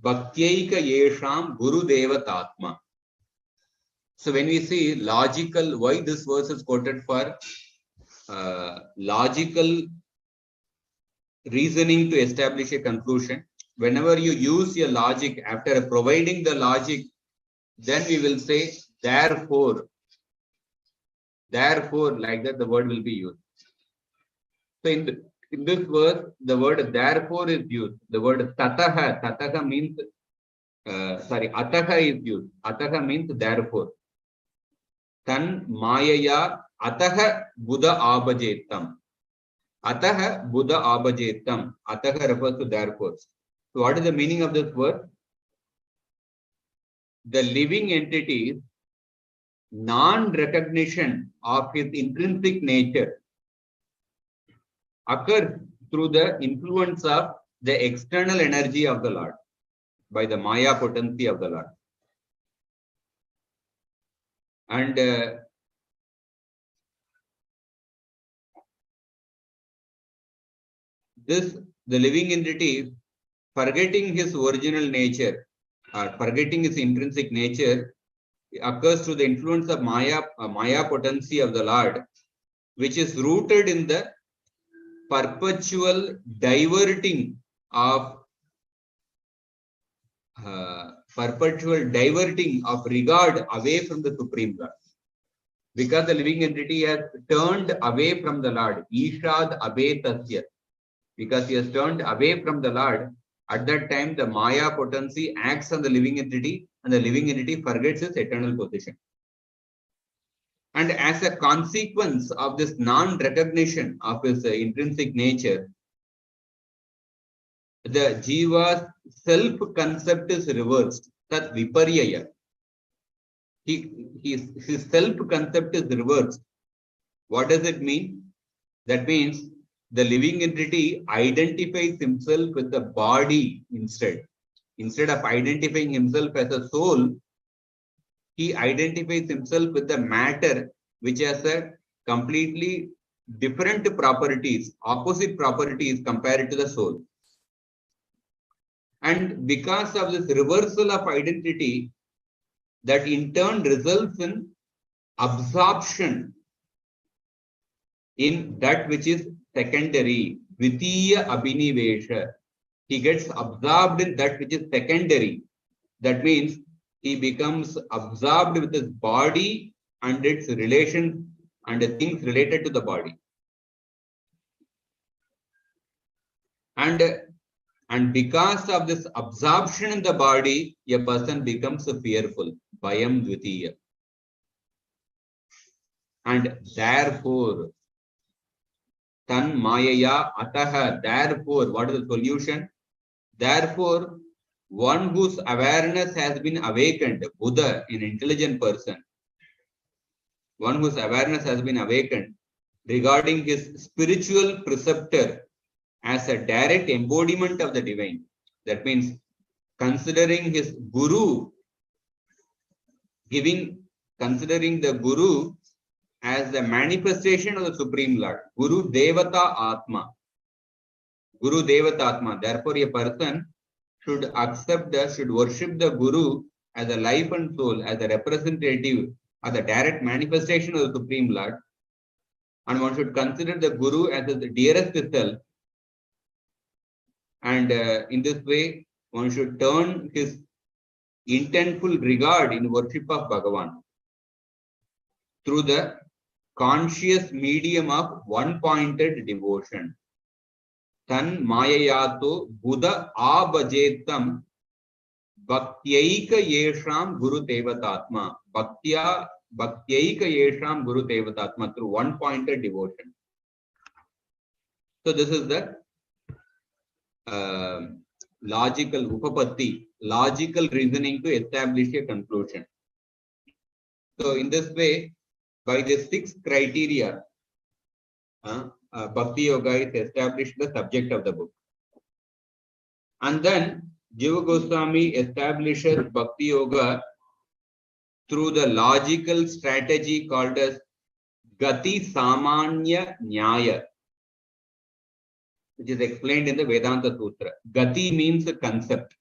Bhaktyayika Yesham Guru Devatatma. So when we see logical, why this verse is quoted for logical reasoning to establish a conclusion. Whenever you use your logic, after providing the logic, then we will say therefore. Therefore, like that the word will be used. So in this verse, the word therefore is used. The word tataha, tataha means, ataha is used. Ataha means therefore. Tan mayaya ataha buddha abhajetam. Ataha buddha abhajetam. Ataha refers to therefore. So what is the meaning of this word? The living entity's non-recognition of his intrinsic nature occurs through the influence of the external energy of the Lord, by the Maya potency of the Lord. And the living entity, forgetting his original nature or forgetting his intrinsic nature, occurs through the influence of Maya potency of the Lord, which is rooted in the perpetual diverting of regard away from the Supreme Lord. Because the living entity has turned away from the Lord, Ishad Abhetasya. Because he has turned away from the Lord, at that time the Maya potency acts on the living entity and the living entity forgets its eternal position. And as a consequence of this non-recognition of his intrinsic nature, the Jiva's self-concept is reversed. Tat viparyaya. His self-concept is reversed. What does it mean? That means the living entity identifies himself with the body instead. Instead of identifying himself as a soul, he identifies himself with the matter, which has a completely different properties, opposite properties compared to the soul. And because of this reversal of identity, that in turn results in absorption in that which is secondary, Dvitiya Abhinivesha. He gets absorbed in that which is secondary. That means he becomes absorbed with his body and its relations and the things related to the body. And because of this absorption in the body, a person becomes fearful. Bhayam Dvitiya. And therefore, Tan Mayaya Ataha, therefore, what is the solution? Therefore, one whose awareness has been awakened, Buddha, an intelligent person, one whose awareness has been awakened regarding his spiritual preceptor as a direct embodiment of the divine. That means considering his guru, considering the guru as the manifestation of the Supreme Lord, Guru Devata Atma. Guru Devata Atma. Therefore, a person should should worship the Guru as a life and soul, as a representative, as a direct manifestation of the Supreme Lord. And one should consider the Guru as the dearest self. And in this way, one should turn his intentful regard in worship of Bhagavan through the conscious medium of one-pointed devotion. Tan Mayayato Buddha Abhajetam Bhaktyaika Yesham Guru Devatatma. Bhaktyaika Yesham Guru Devatatma, through one-pointed devotion. So this is the logical upapatti, logical reasoning to establish a conclusion. So in this way, by the 6 criteria, Bhakti Yoga is established the subject of the book. And then Jiva Goswami establishes Bhakti Yoga through the logical strategy called as Gati Samanya Nyaya, which is explained in the Vedanta Sutra. Gati means a concept.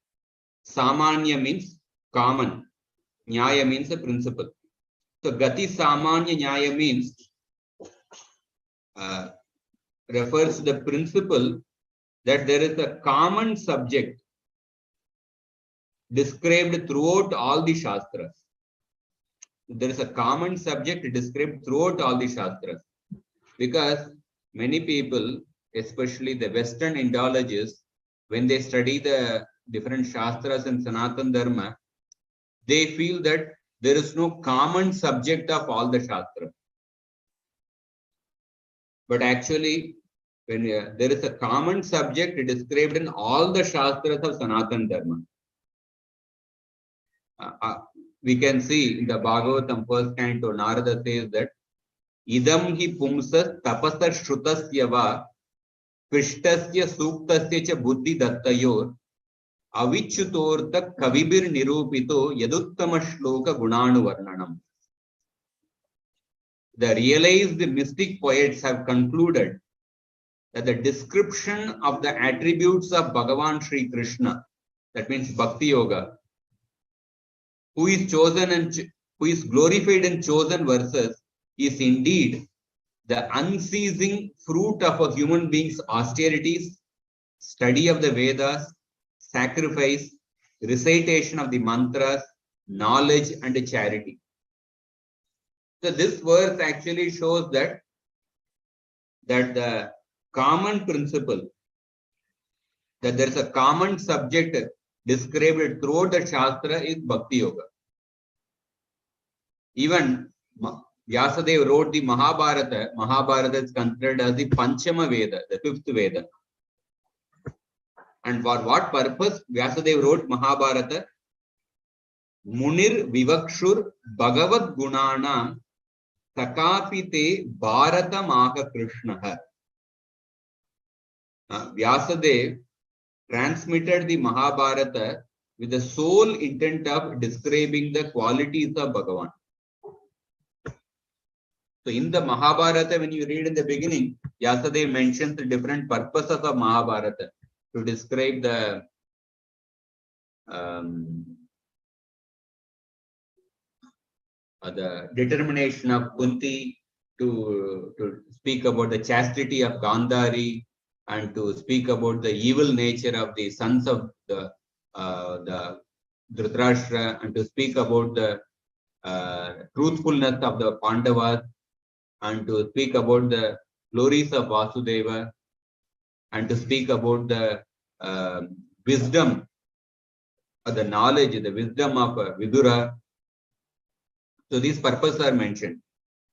Samanya means common. Nyaya means a principle. So Gati Samanya Nyaya means refers to the principle that there is a common subject described throughout all the Shastras. There is a common subject described throughout all the Shastras. Because many people, especially the Western Indologists, when they study the different Shastras and Sanatana Dharma, they feel that there is no common subject of all the Shastras. But actually, when there is a common subject described in all the Shastras of Sanatana Dharma. We can see in the Bhagavatam first canto, Narada says that Idam hi pumsas tapasa shrutasya krishtasya suktasya cha buddhi dattayor avichutorta kavibir nirupito yaduttama shloka gunanu varnanam. The realized mystic poets have concluded that the description of the attributes of Bhagavan Sri Krishna, that means Bhakti Yoga, who is chosen and who is glorified in chosen verses, is indeed the unceasing fruit of a human being's austerities, study of the Vedas, sacrifice, recitation of the mantras, knowledge, and charity. So this verse actually shows that the common principle, that there is a common subject described throughout the Shastra is Bhakti Yoga. Even Vyasadeva wrote the Mahabharata. Mahabharata is considered as the Panchama Veda, the 5th Veda. And for what purpose Vyasadeva wrote Mahabharata? Munir Vivakshur Bhagavad Gunanam Sakapite Bharata Maha Krishnaha. Vyasadeva transmitted the Mahabharata with the sole intent of describing the qualities of Bhagavan. So in the Mahabharata, when you read in the beginning, Vyasadeva mentions the different purposes of Mahabharata to describe the determination of Kunti, to speak about the chastity of Gandhari, and to speak about the evil nature of the sons of the Dhritarashtra, and to speak about the truthfulness of the Pandavas, and to speak about the glories of Vasudeva, and to speak about the wisdom, the knowledge, the wisdom of Vidura. So these purposes are mentioned.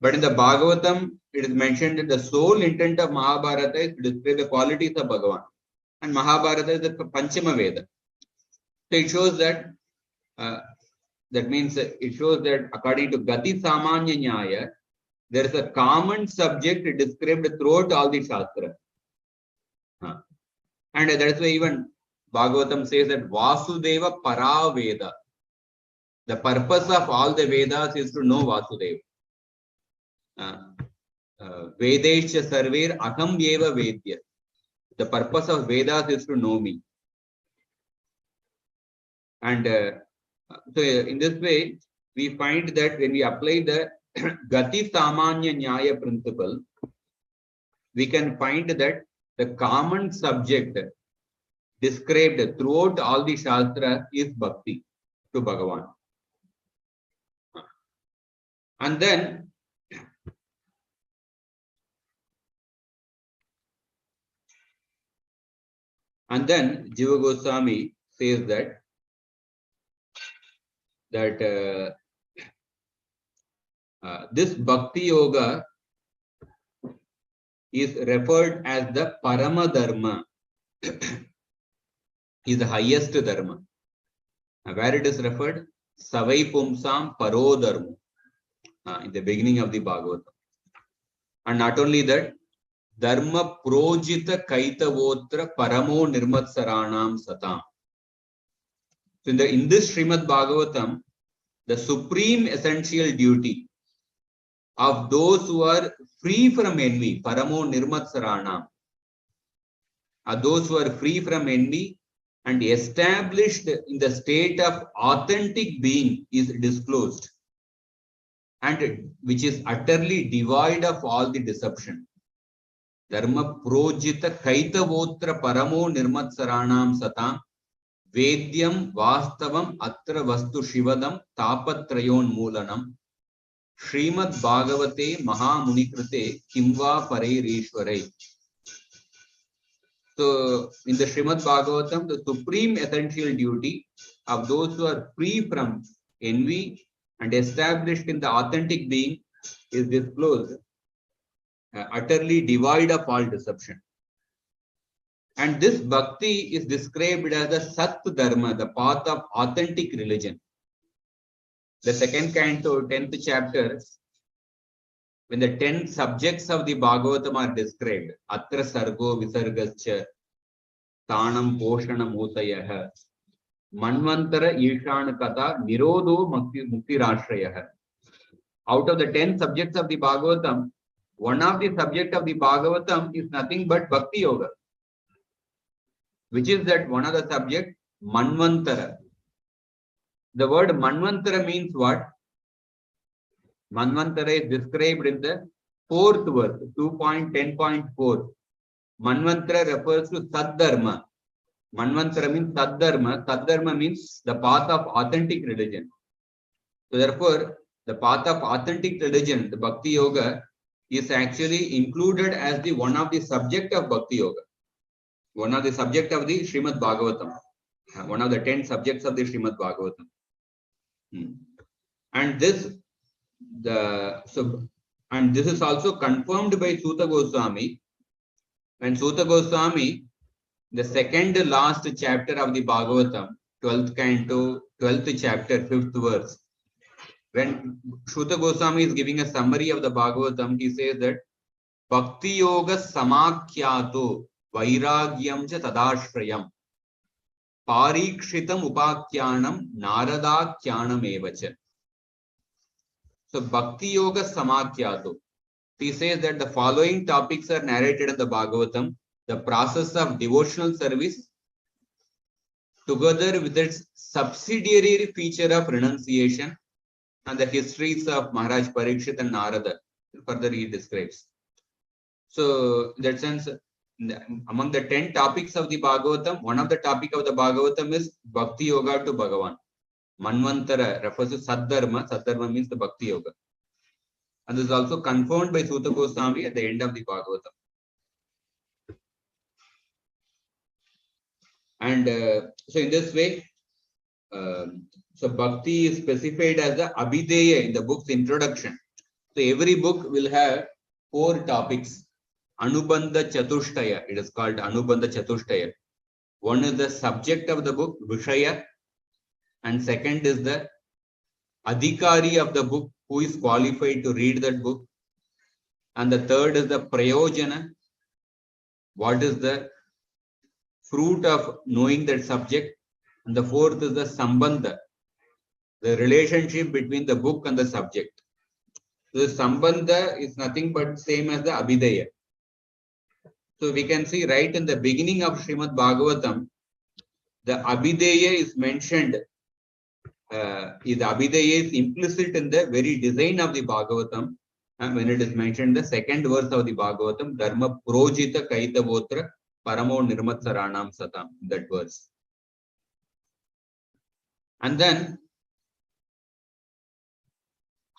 But in the Bhagavatam, it is mentioned that the sole intent of Mahabharata is to display the qualities of Bhagavan. And Mahabharata is the Panchama Veda. So it shows that, that means it shows that according to Gati Samanya Nyaya, there is a common subject described throughout all the Shastra. And that's why even Bhagavatam says that Vasudeva Para Veda. The purpose of all the Vedas is to know Vasudeva. Vedesha Sarver Aham Yeva Vedya. The purpose of Vedas is to know me. And so in this way, we find that when we apply the Gati Samanya Nyaya principle, we can find that the common subject described throughout all the Shastra is Bhakti to Bhagavan. And then Jiva Goswami says that this Bhakti Yoga is referred as the Parama Dharma, is the highest Dharma. Where it is referred? Savai Pumsam Paro Dharma, in the beginning of the Bhagavatam. And not only that, Dharma Projita Kaitavotra Paramo Nirmatsaranam Satam. So in this Srimad Bhagavatam, the supreme essential duty of those who are free from envy, Paramo Nirmatsaranam, are those who are free from envy and established in the state of authentic being, is disclosed, and which is utterly devoid of all the deception. Dharma Projita Kaitavotra Paramo Nirmatsaranam Satam Vedyam Vastavam Atra Vastu Shivadam Tapatrayon Moolanam Srimad Bhagavate Mahamunikrite Kimva Pareirishwarai. So in the Srimad Bhagavatam, the supreme essential duty of those who are free from envy and established in the authentic being is disclosed, utterly devoid of all deception. And this bhakti is described as the Sat Dharma, the path of authentic religion. The second canto, 10th chapter, when the 10 subjects of the Bhagavatam are described, Atra Sargo Visargascha, Tanam Poshanam Utayah, Manvantara Ishana Kata, Nirodho Mukti Rashrayah. Out of the 10 subjects of the Bhagavatam, one of the subjects of the Bhagavatam is nothing but Bhakti Yoga. Which is that one of the subjects, Manvantara. The word Manvantara means what? Manvantara is described in the 4th verse, 2.10.4. Manvantara refers to Saddharma. Manvantara means Saddharma. Saddharma means the path of authentic religion. So therefore, the path of authentic religion, the Bhakti Yoga, is actually included as the one of the subject of Bhakti Yoga. One of the subject of the Srimad Bhagavatam. One of the 10 subjects of the Srimad Bhagavatam. And this is also confirmed by Suta Goswami. When Suta Goswami, the second last chapter of the Bhagavatam, 12th canto, 12th chapter, 5th verse, when Suta Goswami is giving a summary of the Bhagavatam, he says that Bhakti Yoga Samakyato vairagyam cha tadashrayam parikshitam upakyanam naradakyanam evacha. So Bhakti Yoga Samakyato. He says that the following topics are narrated in the Bhagavatam: the process of devotional service, together with its subsidiary feature of renunciation, and the histories of Maharaj Parikshit and Narada. Further he describes. So in that sense, among the 10 topics of the Bhagavatam, one of the topic of the Bhagavatam is Bhakti Yoga to Bhagavan. Manvantara refers to Saddharma. Saddharma means the Bhakti Yoga. And this is also confirmed by Sutta Goswami at the end of the Bhagavatam. And so in this way, so Bhakti is specified as the Abhideya in the book's introduction. So every book will have 4 topics. Anubandha Chatushtaya, it is called Anubandha Chatushtaya. One is the subject of the book, Vishaya, and second is the Adhikari of the book, who is qualified to read that book. And the third is the Prayojana, what is the fruit of knowing that subject. And the fourth is the Sambandha, the relationship between the book and the subject. So the Sambandha is nothing but same as the Abhideya. So we can see right in the beginning of Srimad Bhagavatam, the Abhideya is mentioned. The Abhideya is implicit in the very design of the Bhagavatam. And when it is mentioned, the second verse of the Bhagavatam, Dharma Projita Kaitavotra Paramo Nirmatsaranam Satam, that verse. And then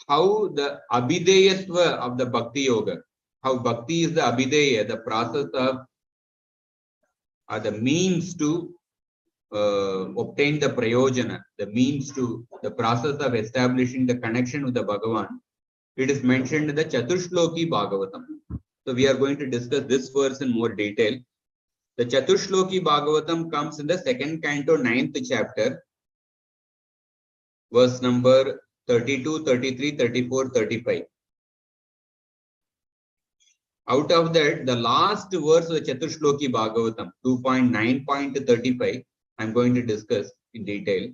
how the Abhideyatva of the Bhakti Yoga, how Bhakti is the Abhideya, the process of, or the means to obtain the Prayojana, the means to, the process of establishing the connection with the Bhagavan. It is mentioned in the Chatushloki Bhagavatam. So we are going to discuss this verse in more detail. The Chatushloki Bhagavatam comes in the 2nd canto, 9th chapter, verse number 32, 33, 34, 35. Out of that, the last verse of the Chatushloki Bhagavatam, 2.9.35, I am going to discuss in detail.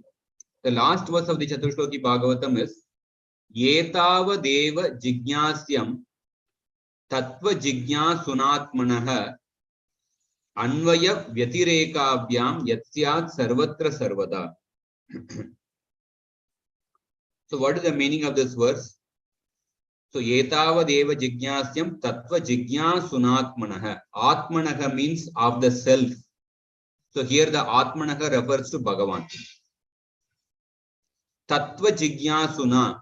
The last verse of the Chatushloki Bhagavatam is Yetava Deva Jignasyam Tattva Jignasunatmanaha Anvaya Vyatirekabhyam Yatsyat Sarvatra Sarvada. So what is the meaning of this verse? So Yetava Deva Jignasyam Tattva Jignasunatmanaha. Atmanaha means of the self. So here the Atmanaha refers to Bhagavan. Tattva Jignasuna,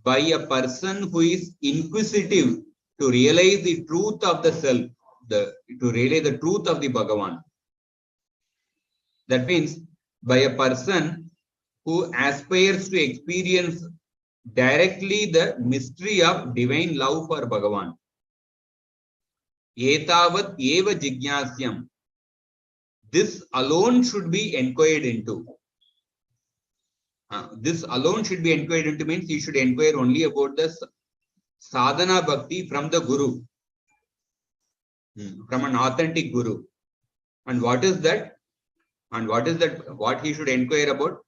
by a person who is inquisitive to realize the truth of the self, to realize the truth of the Bhagavan. That means by a person who aspires to experience directly the mystery of divine love for Bhagavan. Etavat eva jignasyam. This alone should be inquired into. This alone should be inquired into means you should inquire only about the sadhana bhakti from the Guru, from an authentic Guru. And what is that? And what is that? What he should inquire about?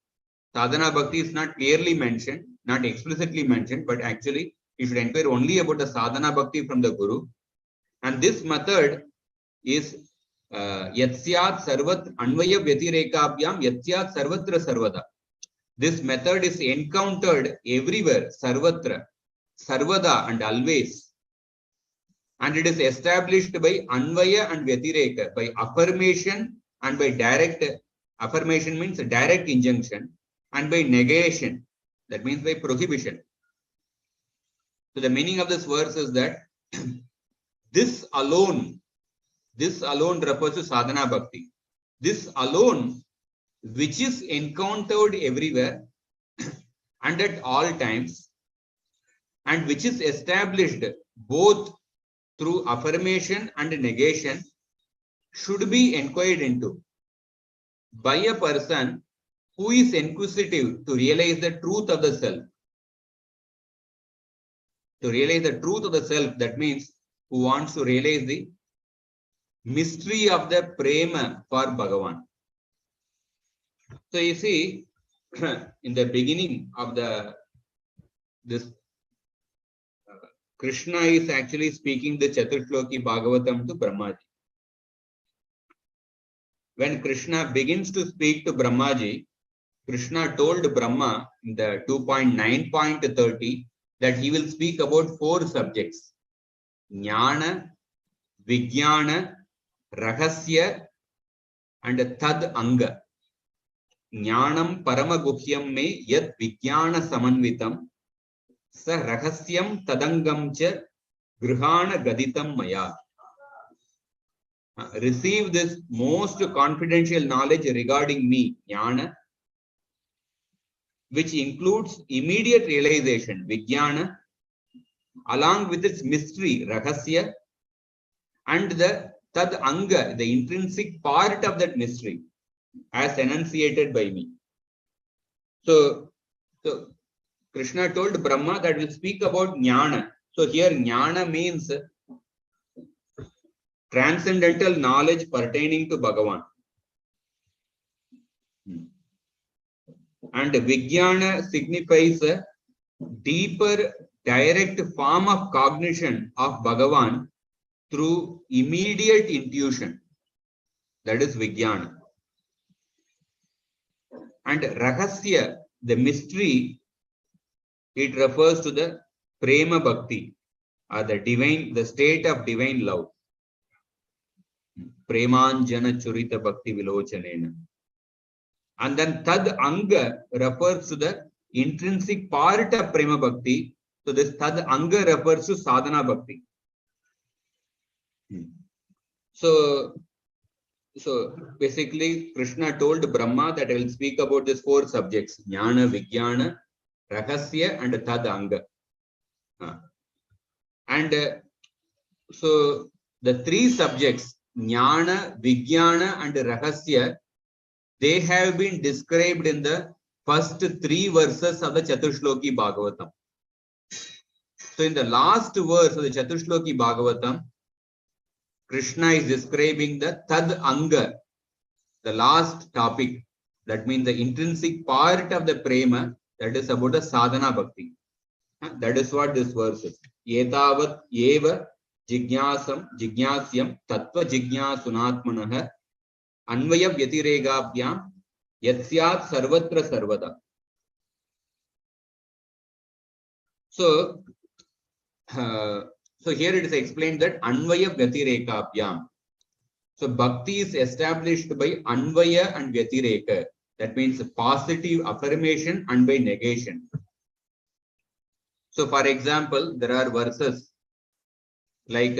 Sadhana bhakti is not clearly mentioned, not explicitly mentioned, but actually he should inquire only about the sadhana bhakti from the Guru. And this method is Yatsyat Sarvat Anvaya Vyatirekabhyam Yatsyat Sarvatra Sarvada. This method is encountered everywhere, Sarvatra, Sarvada, and always. And it is established by Anvaya and Vyatireka, by affirmation and by direct, affirmation means direct injunction, and by negation, that means by prohibition. So the meaning of this verse is that this alone refers to sadhana bhakti. This alone, which is encountered everywhere and at all times, and which is established both through affirmation and negation, should be inquired into by a person who is inquisitive to realize the truth of the self. To realize the truth of the self, that means who wants to realize the mystery of the prema for Bhagavan. So you see, in the beginning of this Krishna is actually speaking the Chaturshloki Bhagavatam to Brahmaji. When Krishna begins to speak to Brahmaji, Krishna told Brahma in the 2.9.30 that he will speak about 4 subjects: Jnana, Vijnana, Rahasya, and Tad Anga. Jnanam Paramaguhyam me yat Vijnana Samanvitam sa Rahasyam Tadangam cha Grihana Gaditam Maya. Receive this most confidential knowledge regarding me, Jnana, which includes immediate realization, Vijnana, along with its mystery, Rahasya, and the Tad Anga, the intrinsic part of that mystery, as enunciated by me. So Krishna told Brahma that we'll speak about Jnana. So here Jnana means transcendental knowledge pertaining to Bhagavan. And Vijnana signifies a deeper, direct form of cognition of Bhagavan through immediate intuition. That is Vijnana. And Rahasya, the mystery, it refers to the Prema Bhakti, or the divine, the state of divine love. Premanjana Churita Bhakti Vilochanena. And then Tad Anga refers to the intrinsic part of Prema Bhakti. So this Tad Anga refers to Sadhana Bhakti. So basically Krishna told Brahma that I will speak about these 4 subjects: Jnana, Vijnana, Rahasya, and Tad Anga. So the 3 subjects, Jnana, Vijnana, and Rahasya, they have been described in the first 3 verses of the Chaturshloki Bhagavatam. So in the last verse of the Chaturshloki Bhagavatam, Krishna is describing the Tad Anga, the last topic. That means the intrinsic part of the prema, that is about the sadhana bhakti. That is what this verse is. Yetavat eva jignasyam tattva jignasunatmanah anvaya vyatiregabhyam yatsyat sarvatra sarvada. So here it is explained that Anvaya Vyatireka. So Bhakti is established by Anvaya and Vyatireka. That means positive affirmation and by negation. So for example, there are verses like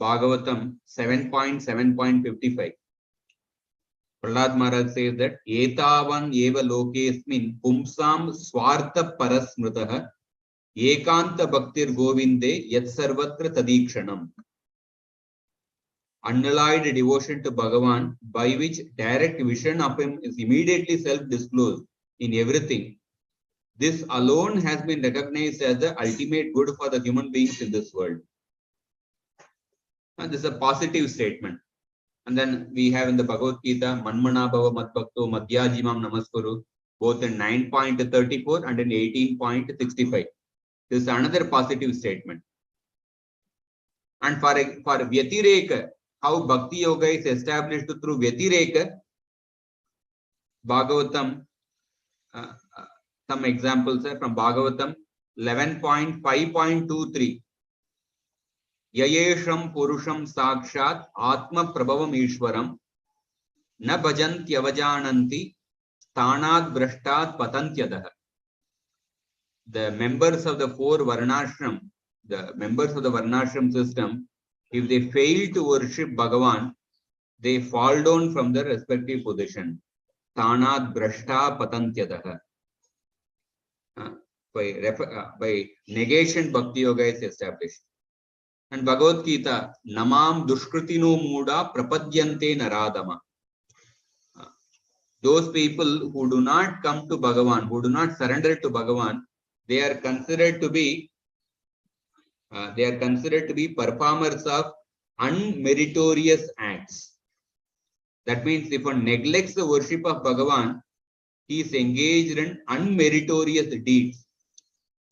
Bhagavatam 7.7.55. Prahlad Maharaj says that Etavan eva lokesmin pumsam swartha parasmritaha Ekanta Bhaktir Govinde Yat Sarvatra Tadikshanam. Unalloyed devotion to Bhagavan, by which direct vision of him is immediately self-disclosed in everything. This alone has been recognized as the ultimate good for the human beings in this world. And this is a positive statement. And then we have in the Bhagavad Gita, Manmana Bhava Madbhakto Madhyajimam Namaskuru, both in 9.34 and in 18.65. This is another positive statement. And for Vyatireka, how Bhakti Yoga is established through Vyatireka, Bhagavatam, some examples are from Bhagavatam 11.5.23. Yayesham Purusham Sakshat Atma Prabhavam Ishwaram Na Bhajantyavajananti Sthanat Brashtat Patantyadaha. The members of the 4 Varnashram, the members of the Varnashram system, if they fail to worship Bhagavan, they fall down from their respective position. Sthanat Brashta Patantyadaha. By negation, Bhakti Yoga is established. And Bhagavad Gita, Namam Dushkritino Muda Prapadyante Naradama. Those people who do not come to Bhagavan, who do not surrender to Bhagavan, they are considered to be performers of unmeritorious acts. That means if one neglects the worship of Bhagavan, he is engaged in unmeritorious deeds,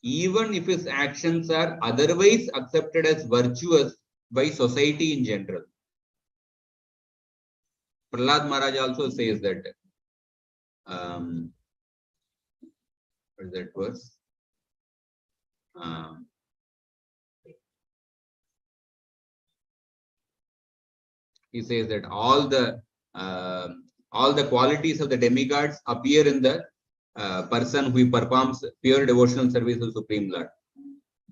even if his actions are otherwise accepted as virtuous by society in general. Prahlad Maharaj also says that, what is that verse? He says that all the qualities of the demigods appear in the person who performs pure devotional service to Supreme Lord.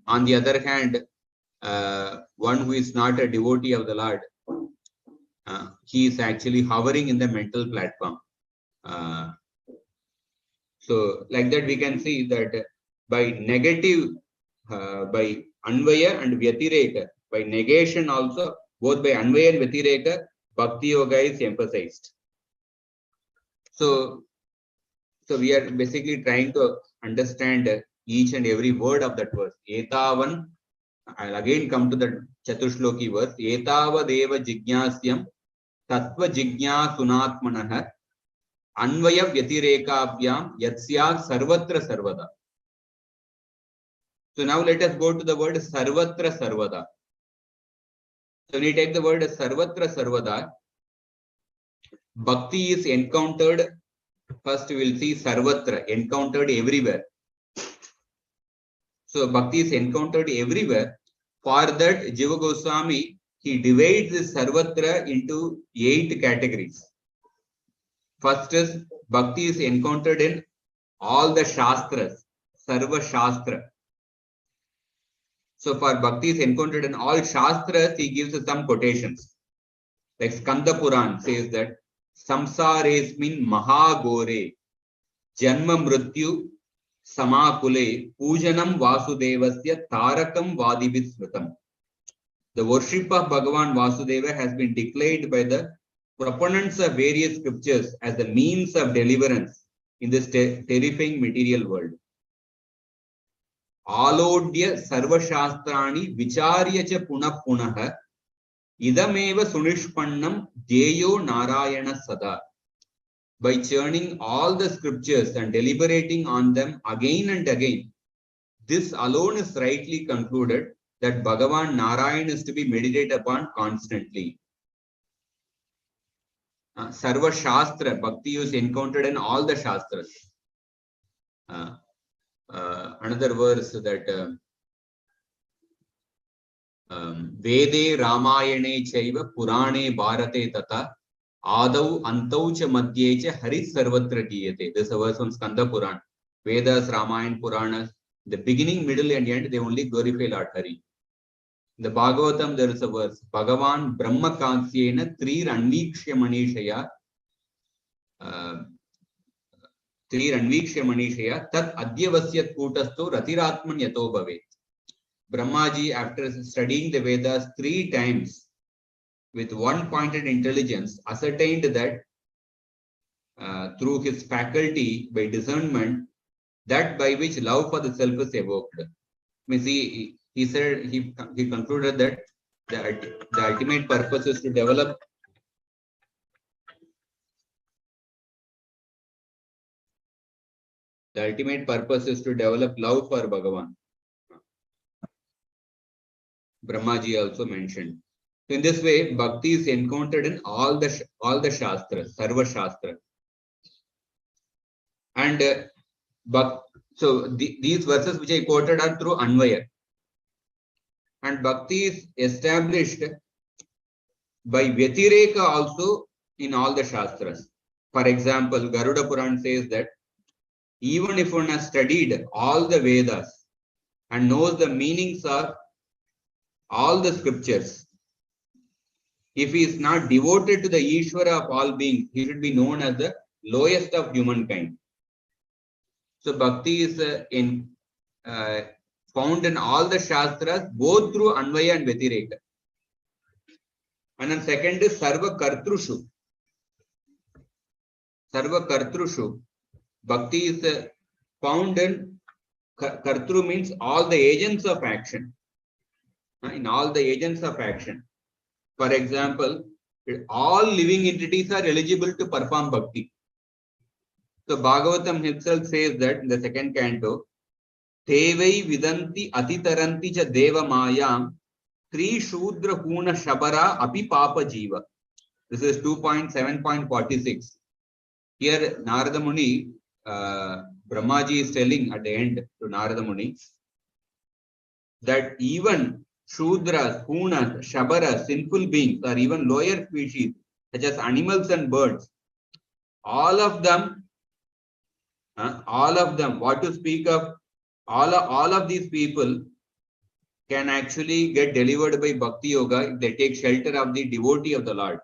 On the other hand, one who is not a devotee of the Lord, he is actually hovering in the mental platform. So like that we can see that by negative, by Anvaya and Vyatireka, by negation also, both by Anvaya and Vyatireka, Bhakti Yoga is emphasized. So we are basically trying to understand each and every word of that verse. Etavan, I'll again come to the Chatushloki verse. Etavadeva jignasyam tattva jignasunatmanah Anvaya Vyatirekavyam Yatsyat Sarvatra Sarvada. So now let us go to the word Sarvatra Sarvada. So when we take the word Sarvatra Sarvada, Bhakti is encountered. First we will see Sarvatra, encountered everywhere. So Bhakti is encountered everywhere. For that, Jiva Goswami, he divides this Sarvatra into 8 categories. First is Bhakti is encountered in all the Shastras, Sarva Shastra. So for Bhakti is encountered in all Shastras, he gives us some quotations. Like Skanda Puran says that, Samsaresmin Mahagore, Janma Mrityu Samakule, Pujanam Vasudevasya Tarakam Vadibit Smritam. The worship of Bhagavan Vasudeva has been declared by the proponents of various scriptures as the means of deliverance in this terrifying material world. Alodya Sarvashastrani Vicharya cha Punah Punah Idameva Sunishpannam Deyo Narayana Sada. By churning all the scriptures and deliberating on them again and again, this alone is rightly concluded that Bhagavan Narayan is to be meditated upon constantly. Sarva Shastra, Bhakti is encountered in all the Shastras. Another verse that Vede Ramayane Chaiva Purane Bharate Tata Adau Antaucha Madhyecha Haris Sarvatra Giyate. This is a verse from Skanda Puran. Vedas, Ramayana, Puranas, the beginning, middle, and end, they only glorify Lord Hari. In the Bhagavatam, there is a verse, Bhagavan Brahma Kansyena Tri Ranvikshya Manishaya Tat Adhyavasyat Kutasto Ratiratman Yato Bhavet. Brahmaji, after studying the Vedas 3 times with one-pointed intelligence, ascertained that through his faculty, by discernment, that by which love for the self is evoked. He said, he concluded that the ultimate purpose is to develop love for Bhagavan. Brahmaji also mentioned. In this way, Bhakti is encountered in all the Shastras, Sarva Shastra. And these verses which I quoted are through Anvaya. And Bhakti is established by Vyatireka also in all the Shastras. For example, Garuda Puran says that even if one has studied all the Vedas and knows the meanings of all the scriptures, if he is not devoted to the Ishvara of all beings, he should be known as the lowest of humankind. So Bhakti is found in all the Shastras, both through Anvaya and Vyatireka. And then second is Sarva Kartrushu. Sarva Kartrushu. Bhakti is found in Kartru means all the agents of action. In all the agents of action. For example, all living entities are eligible to perform bhakti. So Bhagavatam himself says that in the second canto, Tevai vidanti atitaranti cha deva mayam tri shudra huna shabara api papa jiva. This is 2.7.46. Here Narada Muni, Brahmaji is telling at the end to Narada Muni that even Shudras, Hunas, Shabaras, sinful beings, or even lower species such as animals and birds, all of them, what to speak of, all of these people can actually get delivered by Bhakti Yoga if they take shelter of the devotee of the Lord.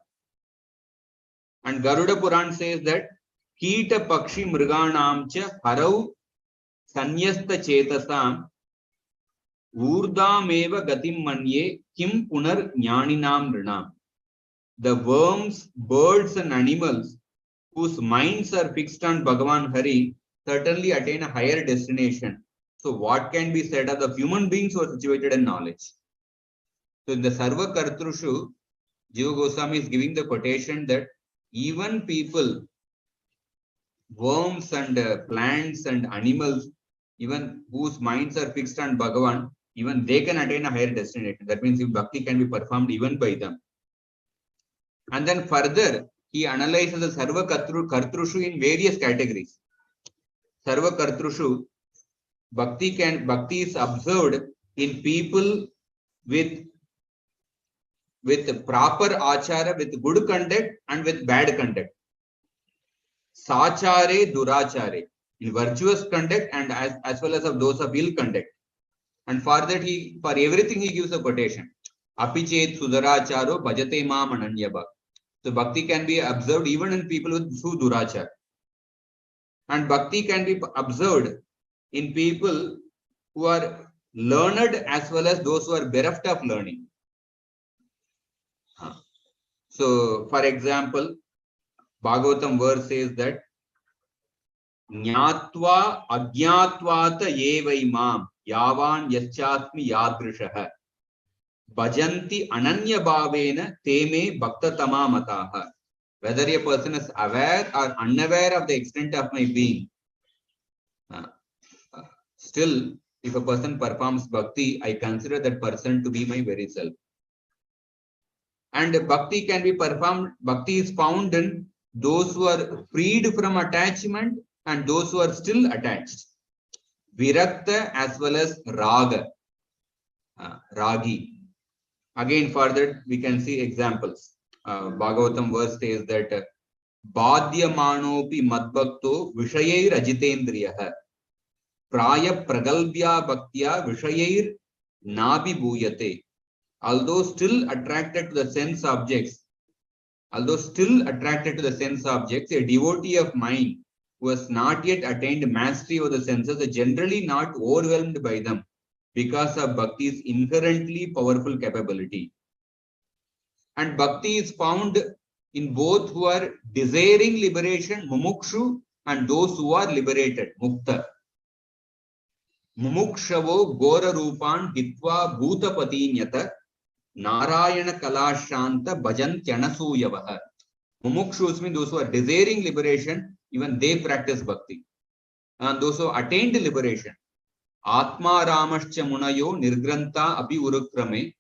And Garuda Puran says that Kita Pakshi Mriganam cha Harau Sanyasta Chetasam Urdameva Gatim Manye Kim Punar Jnaninam Rinam. The worms, birds, and animals whose minds are fixed on Bhagavan Hari certainly attain a higher destination. So, what can be said of the human beings who are situated in knowledge? So, in the Sarva Kartrushu, Jiva Goswami is giving the quotation that even people, worms and plants and animals, even whose minds are fixed on Bhagavan, even they can attain a higher destination. That means if bhakti can be performed even by them. And then further, he analyzes the Sarva Kartrushu in various categories. Sarva Kartrushu, bhakti is observed in people with proper achara, with good conduct and with bad conduct. Sachare, durachare, in virtuous conduct and as well as of those of ill conduct. And for that, for everything he gives a quotation. Apichet sudaracharo bhajate mam ananyabha. So bhakti can be observed even in people with sudurachar. And bhakti can be observed in people who are learned as well as those who are bereft of learning. So, for example, Bhagavatam verse says that Jnatva ajñatvata evai mam yavan yaschasmi yadrishaha bhajanti ananya bhavena teme bhaktatama mataha. Whether a person is aware or unaware of the extent of my being, still, if a person performs bhakti, I consider that person to be my very self. And bhakti can be performed, bhakti is found in those who are freed from attachment and those who are still attached. Virakta as well as raga, ragi. Again, further, we can see examples. Bhagavatam verse says that Badhyamanopi madbhakto vishayair ajitendriyaha praya pragalbhya bhaktya vishayair nabi bhuyate. Although still attracted to the sense objects, a devotee of mind who has not yet attained mastery over the senses is generally not overwhelmed by them because of bhakti's inherently powerful capability. And bhakti is found in both who are desiring liberation, mumukshu, and those who are liberated, mukta. Mumukshavo gora rupan hitva bhutapatinyata Narayana Kalashanta Bhajantyanasoyavaha. Mumukshus mean those who are desiring liberation, even they practice bhakti. And those who attained liberation. Atma Ramascha Munayo Nirgranta Abhi Urukrame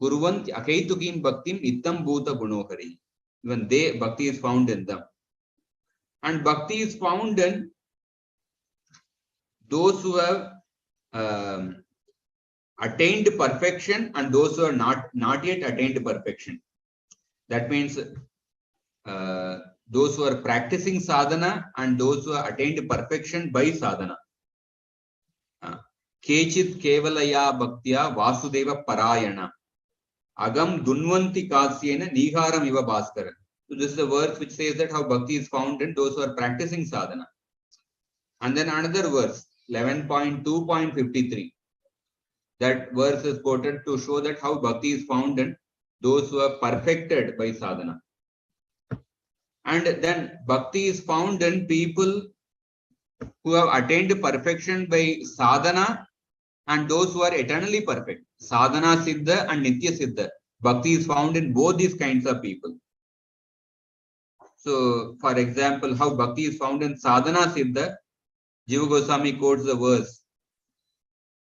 Kurvanti Akaitukim Bhaktim Ittam Bhuta Gunohari. Even they, bhakti is found in them. And bhakti is found in those who have attained perfection and those who are not yet attained perfection. That means those who are practicing sadhana and those who are attained perfection by sadhana. Kechit kevalaya bhaktya vasudeva parayana agam dunvanti kasyena niharam iva bhaskara. So this is a verse which says that how bhakti is found in those who are practicing sadhana. And then another verse, 11.2.53. That verse is quoted to show that how bhakti is found in those who are perfected by sadhana. And then bhakti is found in people who have attained perfection by sadhana and those who are eternally perfect. Sadhana siddha and nitya siddha. Bhakti is found in both these kinds of people. So, for example, how bhakti is found in sadhana siddha, Jiva Goswami quotes the verse,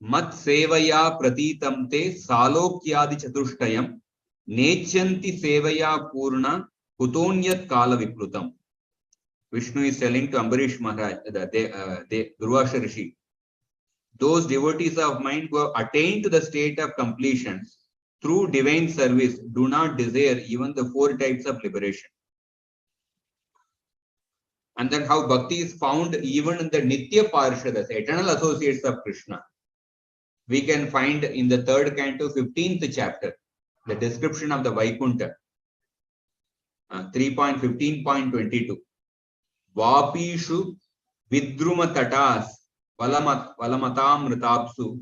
Mat sevaya pratitamte salokyadi chatushtayam nechanti sevaya purna kutonyat kala viplutam. Vishnu is telling to Ambarish Maharaj, the Durvasha Rishi, those devotees of mine who have attained to the state of completion through divine service do not desire even the 4 types of liberation. And then how bhakti is found even in the Nitya Parshadas, eternal associates of Krishna. We can find in the 3rd canto, 15th chapter, the description of the Vaikunta, 3.15.22. Vapishu vidruma tatas valamatam ritapsu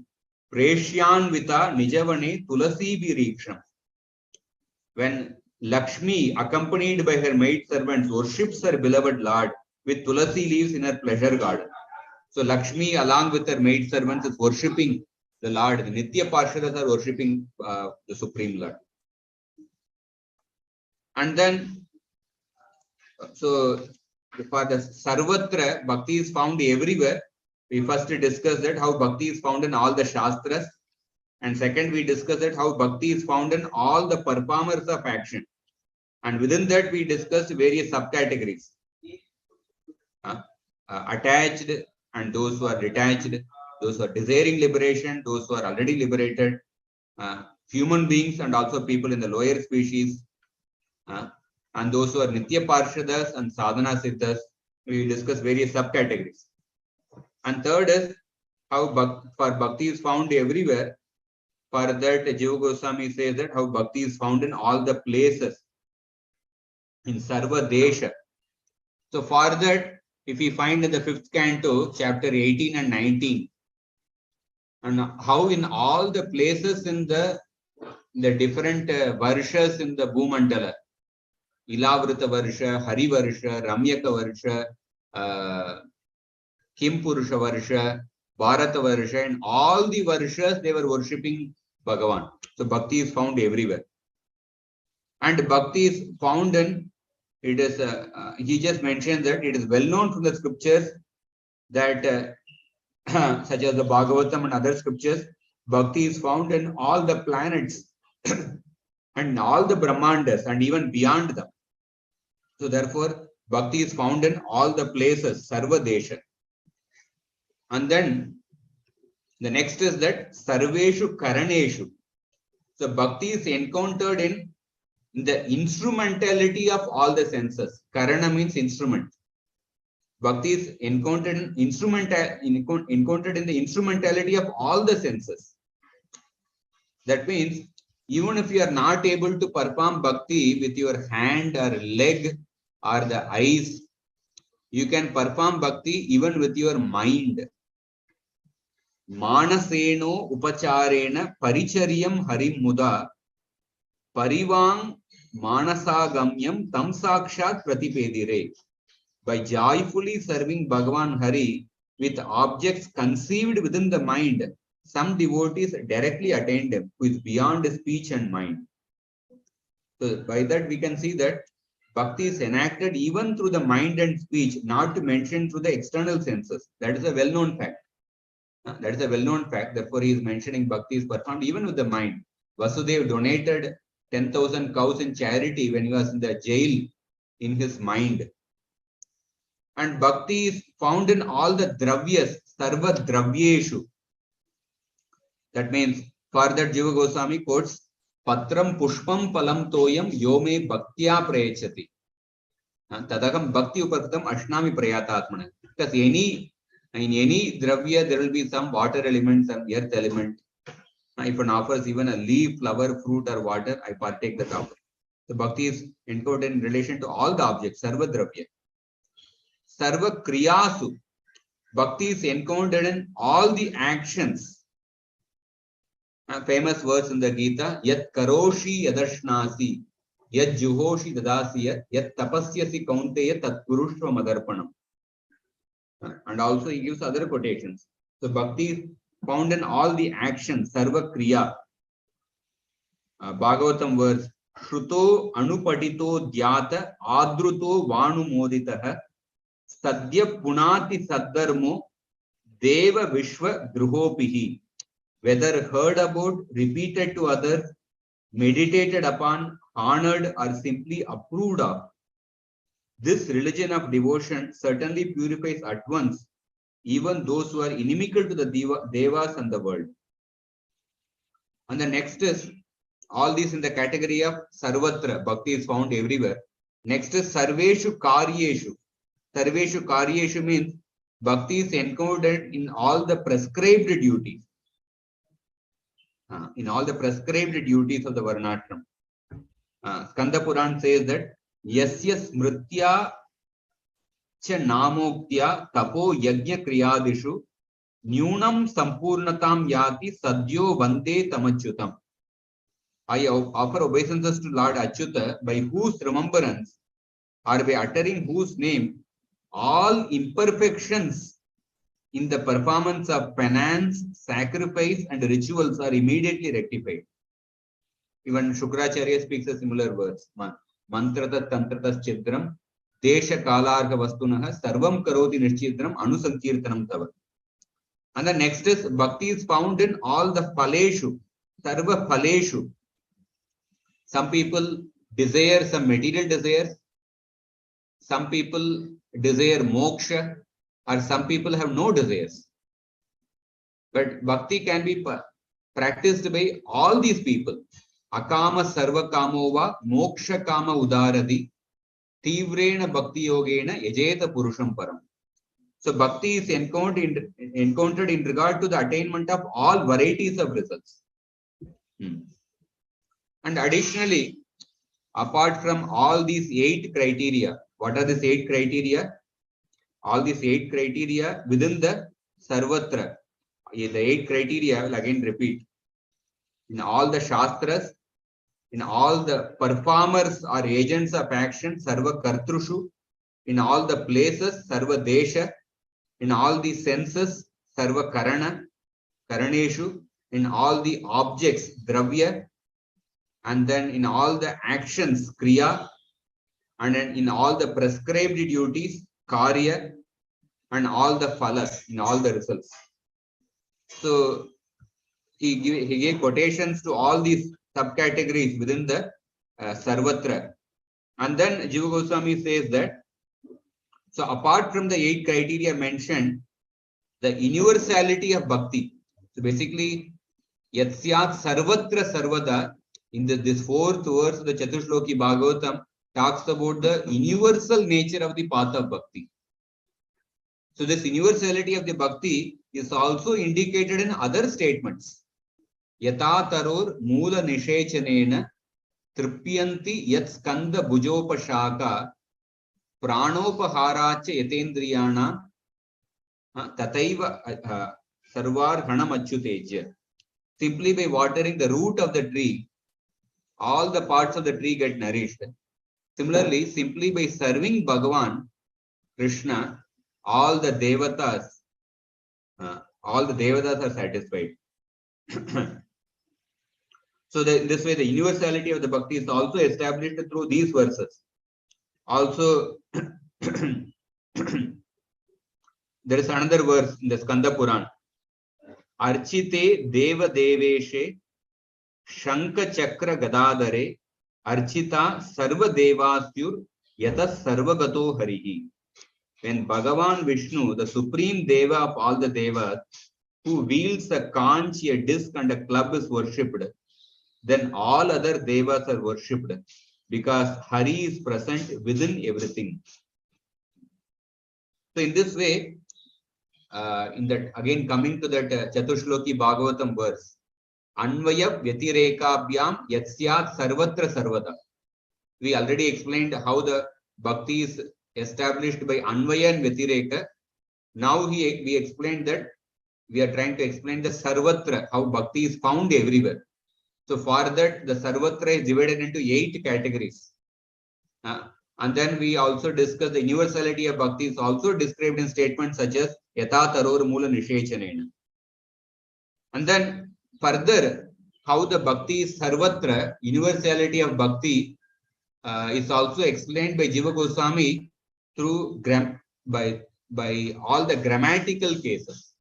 preshyanvita nijavane tulasi viriksham. When Lakshmi, accompanied by her maid servants, worships her beloved Lord with tulasi leaves in her pleasure garden. So Lakshmi, along with her maid servants, is worshipping the Lord. The Nitya Parshadas are worshipping the Supreme Lord. And then, so for the Sarvatra, Bhakti is found everywhere. We first discussed that how Bhakti is found in all the Shastras. And second, we discussed that how Bhakti is found in all the performers of action. And within that, we discussed various subcategories. Attached and those who are detached, those who are desiring liberation, those who are already liberated, human beings and also people in the lower species, and those who are Nitya Parshadas and Sadhana Siddhas. We discuss various subcategories. And third is how for Bhakti is found everywhere. For that, Jiva Goswami says that how Bhakti is found in all the places, in Sarva Desha. So for that, if we find in the 5th canto, chapter 18 and 19, and how in all the places in the different varshas in the Bhumandala, Ilavrita Varsha, Hari Varsha, Ramyaka Varsha, Kim Purusha Varsha, Bharata Varsha, and all the Varshas, they were worshipping Bhagavan. So Bhakti is found everywhere. And Bhakti is found in, it is, he just mentioned that it is well known from the scriptures that, such as the Bhagavatam and other scriptures, Bhakti is found in all the planets and all the Brahmandas and even beyond them. So therefore, Bhakti is found in all the places, Sarva Desha. And then the next is that Sarveshu Karaneshu. So Bhakti is encountered in the instrumentality of all the senses. Karana means instrument. Bhakti is encountered in the instrumentality of all the senses. That means even if you are not able to perform bhakti with your hand or leg or the eyes, you can perform bhakti even with your mind. Manaseno upacharena paricharyam harim muda parivang manasagamyam tam sakshat pratipedire. By joyfully serving Bhagavan Hari with objects conceived within the mind, some devotees directly attain them, who is beyond speech and mind. So by that we can see that bhakti is enacted even through the mind and speech, not to mention through the external senses. That is a well-known fact. That is a well-known fact. Therefore, he is mentioning bhakti is performed even with the mind. Vasudev donated 10,000 cows in charity when he was in the jail in his mind. And bhakti is found in all the dravyas, sarva dravyeshu. That means, for that Jiva Goswami quotes, Patram pushpam palam toyam yome bhaktya prayachati. Tadakam bhakti uparkatam ashnami prayatatmana. Because in any dravya, there will be some water element, some earth element. If one offers even a leaf, flower, fruit, or water, I partake that offer. So bhakti is encoded in relation to all the objects, sarva dravya. Sarva kriyasu. Bhakti is encountered in all the actions. Famous words in the Gita, Yat karoshi yadashnasi, Yat juhoshi dadasya, Yat tapasyasi kaunteya tat purushva madarpanam. And also he gives other quotations. So bhakti is found in all the actions, sarva kriya. Bhagavatam verse, Shruto anupadito dhyata adruto vanu moditaha sadhya punati saddharmo deva vishwa druhopihi. Whether heard about, repeated to others, meditated upon, honored, or simply approved of, this religion of devotion certainly purifies at once even those who are inimical to the devas and the world. And the next is, all these in the category of sarvatra, bhakti is found everywhere. Next is sarveshu karyeshu. Sarveshu karyeshu means bhakti is encountered in all the prescribed duties. In all the prescribed duties of the varnashram. Skanda Puran says that yasya smritya cha namoktya tapo yajna kriyadishu nyunam sampurnatam yati sadhyo vande tamachyutam. I offer obeisances to Lord Achyuta, by whose remembrance or by uttering whose name all imperfections in the performance of penance, sacrifice and rituals are immediately rectified. Even Shukracharya speaks a similar verse. Mantrata tantratas chidram desha kalarga vastunaha sarvam karoti nishchidram anusankirtanam tava. And the next is bhakti is found in all the phaleshu, sarva phaleshu. Some people desire some material desires. Some people desire moksha, or some people have no desires. But bhakti can be practiced by all these people. Akama sarva kamova moksha kama udaradi tivrena bhakti yogena yajeta purusham param. So bhakti is encountered in regard to the attainment of all varieties of results. And additionally, apart from all these 8 criteria, what are these 8 criteria? All these 8 criteria within the sarvatra. The 8 criteria, I will again repeat. In all the shastras, in all the performers or agents of action, sarva kartrushu. In all the places, sarva desha. In all the senses, sarva karana, karaneshu. In all the objects, dravya. And then in all the actions, kriya. And then in all the prescribed duties, karya. And all the phalas, in all the results. So he gave quotations to all these subcategories within the sarvatra. And then Jiva Goswami says that, so apart from the 8 criteria mentioned, the universality of bhakti. So basically, Yatsyat Sarvatra Sarvada, in this 4th verse of the Chatushloki Bhagavatam, talks about the universal nature of the path of bhakti. So this universality of the bhakti is also indicated in other statements. Yata taror mula nishechanena tripyanti yat skanda bhujopashaka pranopaharacha yatendriyana tataiva sarvar hanamachyuteja. Simply by watering the root of the tree, all the parts of the tree get nourished. Similarly, simply by serving Bhagavan, Krishna, all the devatas are satisfied. So in this way, the universality of the bhakti is also established through these verses. Also, there is another verse in the Skanda Puran. Archite deva deveshe shanka chakra gadadare archita sarva devasyur yatas sarvagato harihi. When Bhagavan Vishnu, the supreme deva of all the devas, who wields a conch, a disc and a club, is worshipped, then all other devas are worshipped, because Hari is present within everything. So in this way, again coming to that Chatushloki Bhagavatam verse, Anvaya Vyatirekabyam Yatsyat Sarvatra Sarvada. We already explained how the bhakti is established by Anvaya and Vyatireka. Now we explained that we are trying to explain the Sarvatra, how bhakti is found everywhere. So for that, the Sarvatra is divided into 8 categories. And then we also discussed the universality of bhakti is also described in statements such as Yata Taror Mula Nishechanena. And then further, how the bhakti is sarvatra, universality of bhakti is also explained by Jiva Goswami through by all the grammatical cases.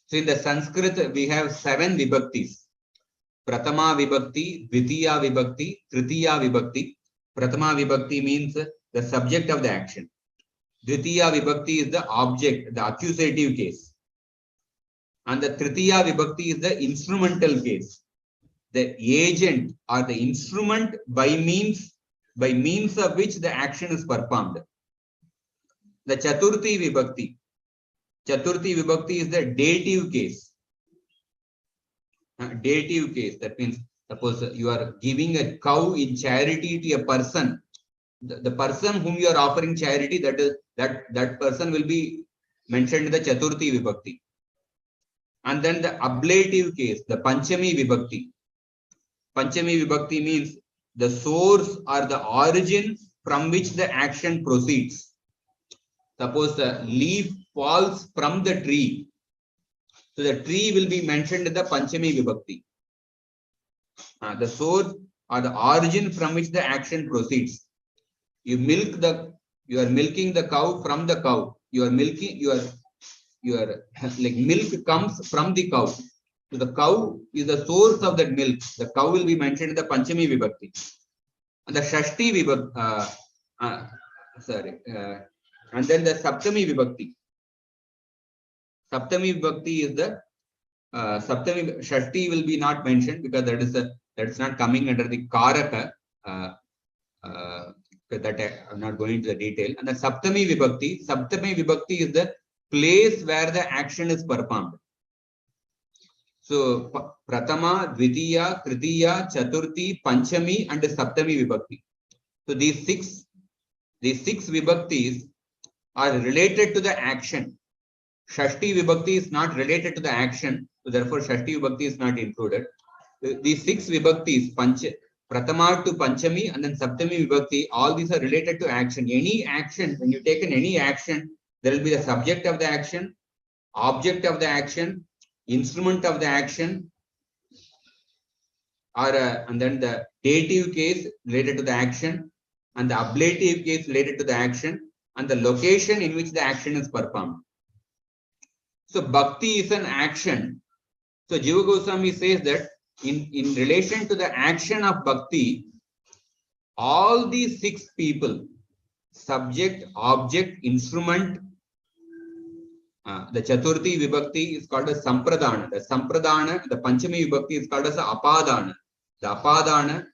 So in the Sanskrit we have 7 vibhaktis. Pratama vibhakti, Dvitiya vibhakti, Tritiya vibhakti. Pratama vibhakti means the subject of the action. Dvitiya vibhakti is the object, the accusative case. And the Tritiya vibhakti is the instrumental case. The agent or the instrument by means of which the action is performed. The Chaturthi vibhakti. Chaturthi vibhakti is the dative case. Dative case. That means suppose you are giving a cow in charity to a person. The person whom you are offering charity, that person will be mentioned in the Chaturthi vibhakti. And then the ablative case, the Panchami vibhakti. Panchami vibhakti means the source or the origin from which the action proceeds. Suppose the leaf falls from the tree. So the tree will be mentioned in the Panchami vibhakti. The source or the origin from which the action proceeds. You are milking the cow from the cow. Your milk comes from the cow. So the cow is the source of that milk. The cow will be mentioned in the Panchami vibhakti. And the Shashti vibhakti, and then the Saptami vibhakti. Saptami vibhakti is the Saptami. Shashti will be not mentioned because that's not coming under the Karaka. That I'm not going into the detail. And the Saptami vibhakti is the place where the action is performed. So Pratama, Dvitiya, Tritiya, Chaturthi, Panchami, and Saptami vibhakti. So these six vibhaktis are related to the action. Shashti vibhakti is not related to the action, so therefore Shashti vibhakti is not included. These 6 vibhaktis, Pratama to Panchami and then Saptami vibhakti, all these are related to action. Any action, when you take in any action, there will be the subject of the action, object of the action, instrument of the action, and then the dative case related to the action, and the ablative case related to the action, and the location in which the action is performed. So bhakti is an action. So Jiva Goswami says that in relation to the action of bhakti, all these 6 people, subject, object, instrument, the Chaturthi vibhakti is called as Sampradana. The Sampradana, the Panchami vibhakti is called as Apadana. The Apadana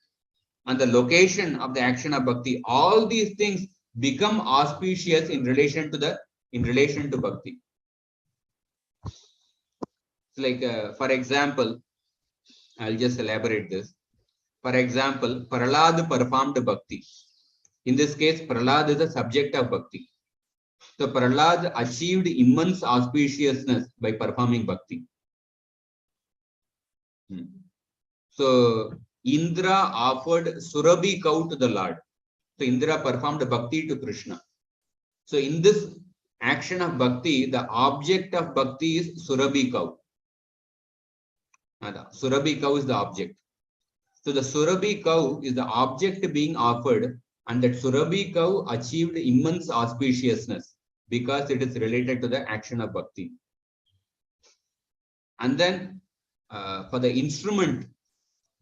and the location of the action of bhakti, all these things become auspicious in relation to bhakti. Like for example, I'll just elaborate this. For example, Prahlad performed bhakti. In this case, Prahlad is the subject of bhakti. So Prahlad achieved immense auspiciousness by performing bhakti. So Indra offered Surabhi cow to the Lord. So Indra performed bhakti to Krishna. So in this action of bhakti, the object of bhakti is Surabhi cow. Surabhi cow is the object. So the Surabhi cow is the object being offered, and that Surabhi cow achieved immense auspiciousness because it is related to the action of bhakti. And then for the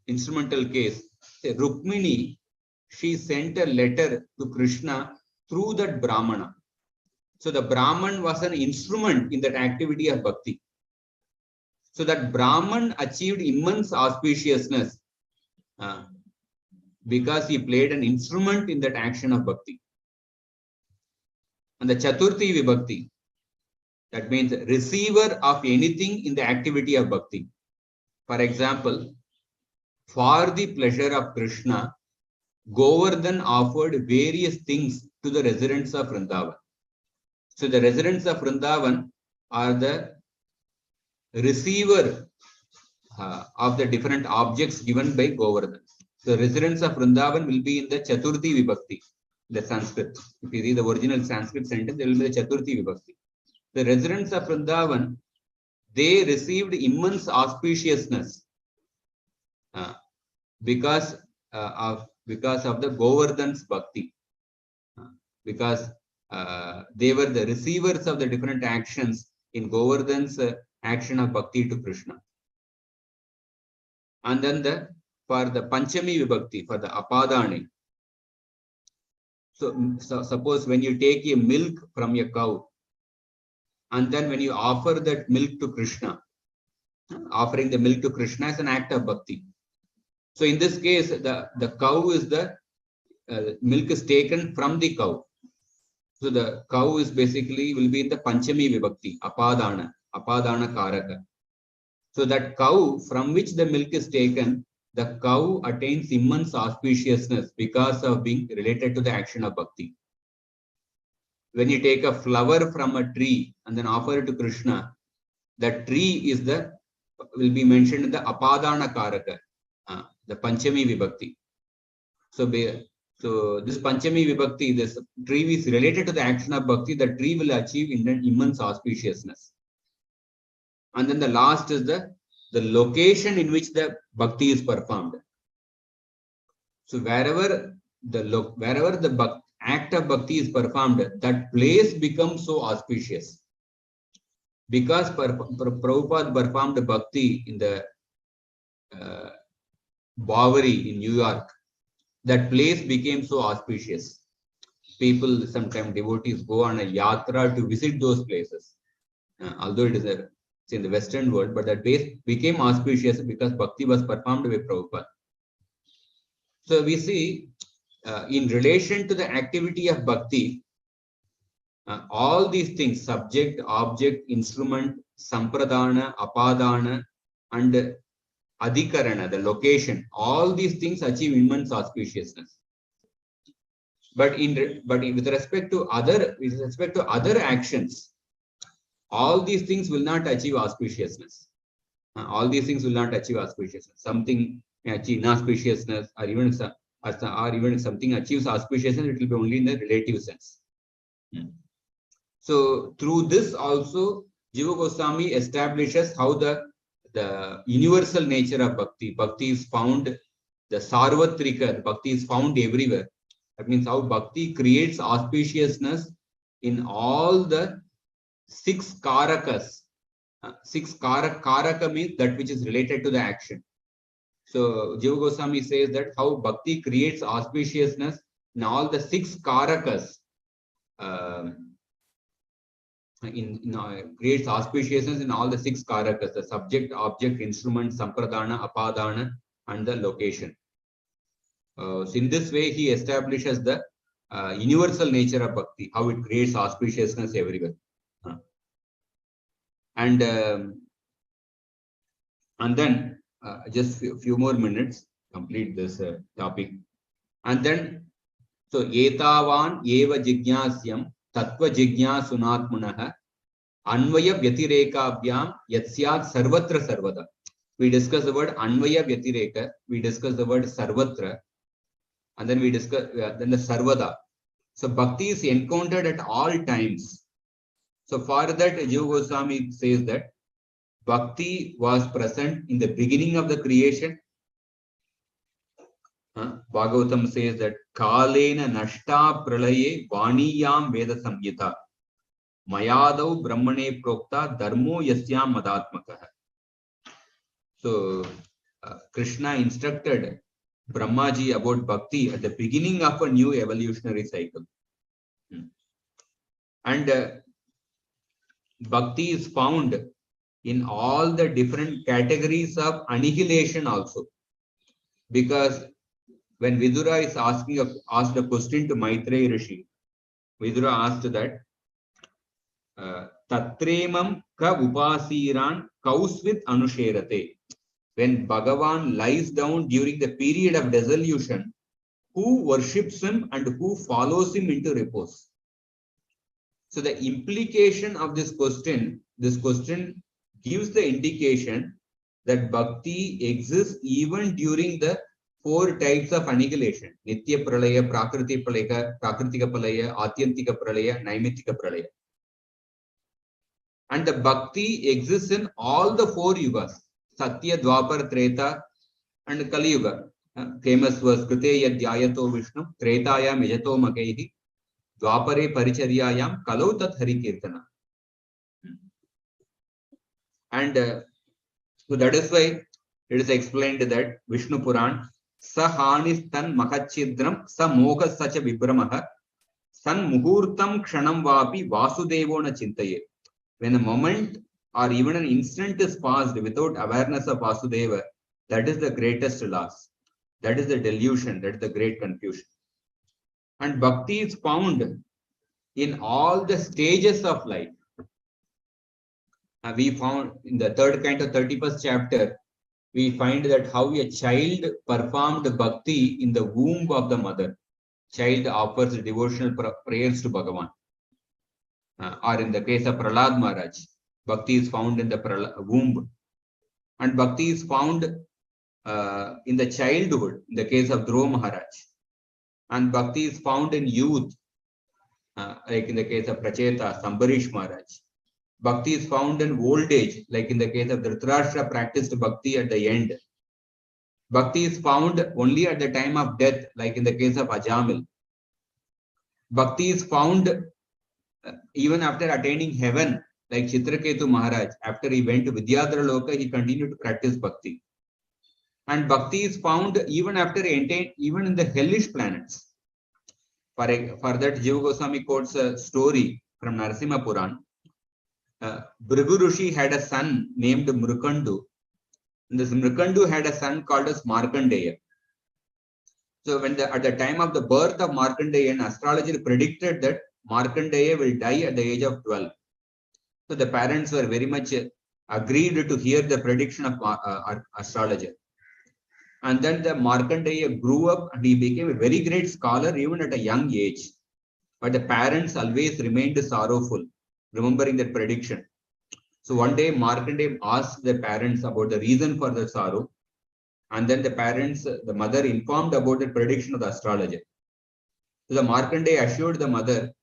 instrumental case, Rukmini, she sent a letter to Krishna through that Brahmana. So the Brahman was an instrument in that activity of bhakti. So that Brahman achieved immense auspiciousness because he played an instrument in that action of bhakti. And the Chaturthi vibhakti, that means receiver of anything in the activity of bhakti. For example, for the pleasure of Krishna, Govardhan offered various things to the residents of Vrindavan. So the residents of Vrindavan are the receiver of the different objects given by Govardhan. The residents of Vrindavan will be in the Chaturthi vibhakti, the Sanskrit. If you read the original Sanskrit sentence, there will be the Chaturthi vibhakti. The residents of Vrindavan, they received immense auspiciousness because of the Govardhan's bhakti, because they were the receivers of the different actions in Govardhan's action of bhakti to Krishna. And then for the Panchami Vibhakti, for the Apadani. So suppose when you take a milk from a cow, and then when you offer that milk to Krishna, offering the milk to Krishna is an act of bhakti. So in this case, the cow is the milk is taken from the cow. So the cow is basically will be in the Panchami Vibhakti, Apadana Karaka. So that cow from which the milk is taken, the cow attains immense auspiciousness because of being related to the action of bhakti. When you take a flower from a tree and then offer it to Krishna, the tree will be mentioned in the Apadana Karaka, the Panchami Vibhakti. So this Panchami Vibhakti, this tree is related to the action of bhakti. The tree will achieve immense auspiciousness. And then the last is the location in which the bhakti is performed. So wherever the act of bhakti is performed, that place becomes so auspicious. Because Prabhupada performed bhakti in the Bowery in New York, that place became so auspicious. People, sometimes devotees, go on a yatra to visit those places. Although it's in the Western world, but that place became auspicious because bhakti was performed by Prabhupada. So we see in relation to the activity of bhakti, all these things, subject, object, instrument, sampradana, apadana, and adhikarana, the location, all these things achieve immense auspiciousness. But with respect to other actions, all these things will not achieve auspiciousness. All these things will not achieve auspiciousness. Something may achieve inauspiciousness, or even something achieves auspiciousness, it will be only in the relative sense. So through this also, Jiva Goswami establishes how the universal nature of bhakti. Bhakti is found, the sarvatrika, bhakti is found everywhere. That means how bhakti creates auspiciousness in all the 6 karakas. 6 karaka means that which is related to the action. So Jiva Goswami says that how bhakti creates auspiciousness in all the 6 karakas. Creates auspiciousness in all the 6 karakas: the subject, object, instrument, sampradana, apadana, and the location. So in this way, he establishes the universal nature of bhakti, how it creates auspiciousness everywhere. And then just a few more minutes, complete this topic. And then, so etavan eva jignasyam tattva jignasunatmanah anvaya vyatirekabhyam yatsyat sarvatra sarvada. We discuss the word anvaya vyatireka, we discuss the word sarvatra, and then we discuss then the sarvada. So bhakti is encountered at all times. So for that, Jiva Goswami says that bhakti was present in the beginning of the creation. Bhagavatam says that kalena nashta pralaye vaniyam veda samyita mayadav brahmane prokta dharmo yasyam madatmakaha. So Krishna instructed Brahmaji about bhakti at the beginning of a new evolutionary cycle. And bhakti is found in all the different categories of annihilation also. Because when Vidura is asked a question to Maitreya Rishi, Vidura asked that Tatremam ka upasiran kausvit anusherate. When Bhagavan lies down during the period of dissolution, who worships him and who follows him into repose? So the implication of this question gives the indication that bhakti exists even during the 4 types of annihilation: Nitya Pralaya, Prakriti Pralaya, Prakritika Pralaya, Atyantika Pralaya, Naimitika Pralaya. And the bhakti exists in all the 4 yugas: Satya, Dwapar, Treta, And Kali Yuga, famous was Krite Yadhyayato Vishnu, Tretayam Yajato Makehi, Dwapare Paricharyayam, Kalau Tat Hari Kirtana. And so that is why it is explained that Vishnu Puran, Sahanistan Mahachidram, Samoha Sacha Vibramaha, San Muhurtam Kshanam Vapi Vasudevona Chintaye. When a moment or even an instant is passed without awareness of Vasudeva, that is the greatest loss. That is the delusion, that is the great confusion. And bhakti is found in all the stages of life. We found in the third kind of 31st chapter, we find that how a child performed bhakti in the womb of the mother. Child offers devotional prayers to Bhagavan. Or in the case of Prahlad Maharaj, bhakti is found in the womb. And bhakti is found in the childhood, in the case of Dhruva Maharaj. And bhakti is found in youth, like in the case of Pracheta, Sambarish Maharaj. Bhakti is found in old age, like in the case of Dhritarashtra practiced bhakti at the end. Bhakti is found only at the time of death, like in the case of Ajamil. Bhakti is found even after attaining heaven, like Chitraketu Maharaj. After he went to Vidyadhara Loka, he continued to practice bhakti. And bhakti is found even after even in the hellish planets. For that, Jiva Goswami quotes a story from Narasimha Puran. Bhrigu Rishi had a son named Mrukandu. And this Mrukandu had a son called as Markandeya. So when at the time of the birth of Markandeya, an astrologer predicted that Markandeya will die at the age of 12. So the parents were very much agreed to hear the prediction of astrologer. And then the Markandeya grew up and he became a very great scholar even at a young age. But the parents always remained sorrowful, remembering that prediction. So one day Markandeya asked the parents about the reason for the sorrow. And then the mother informed about the prediction of the astrologer. So the Markandeya assured the mother,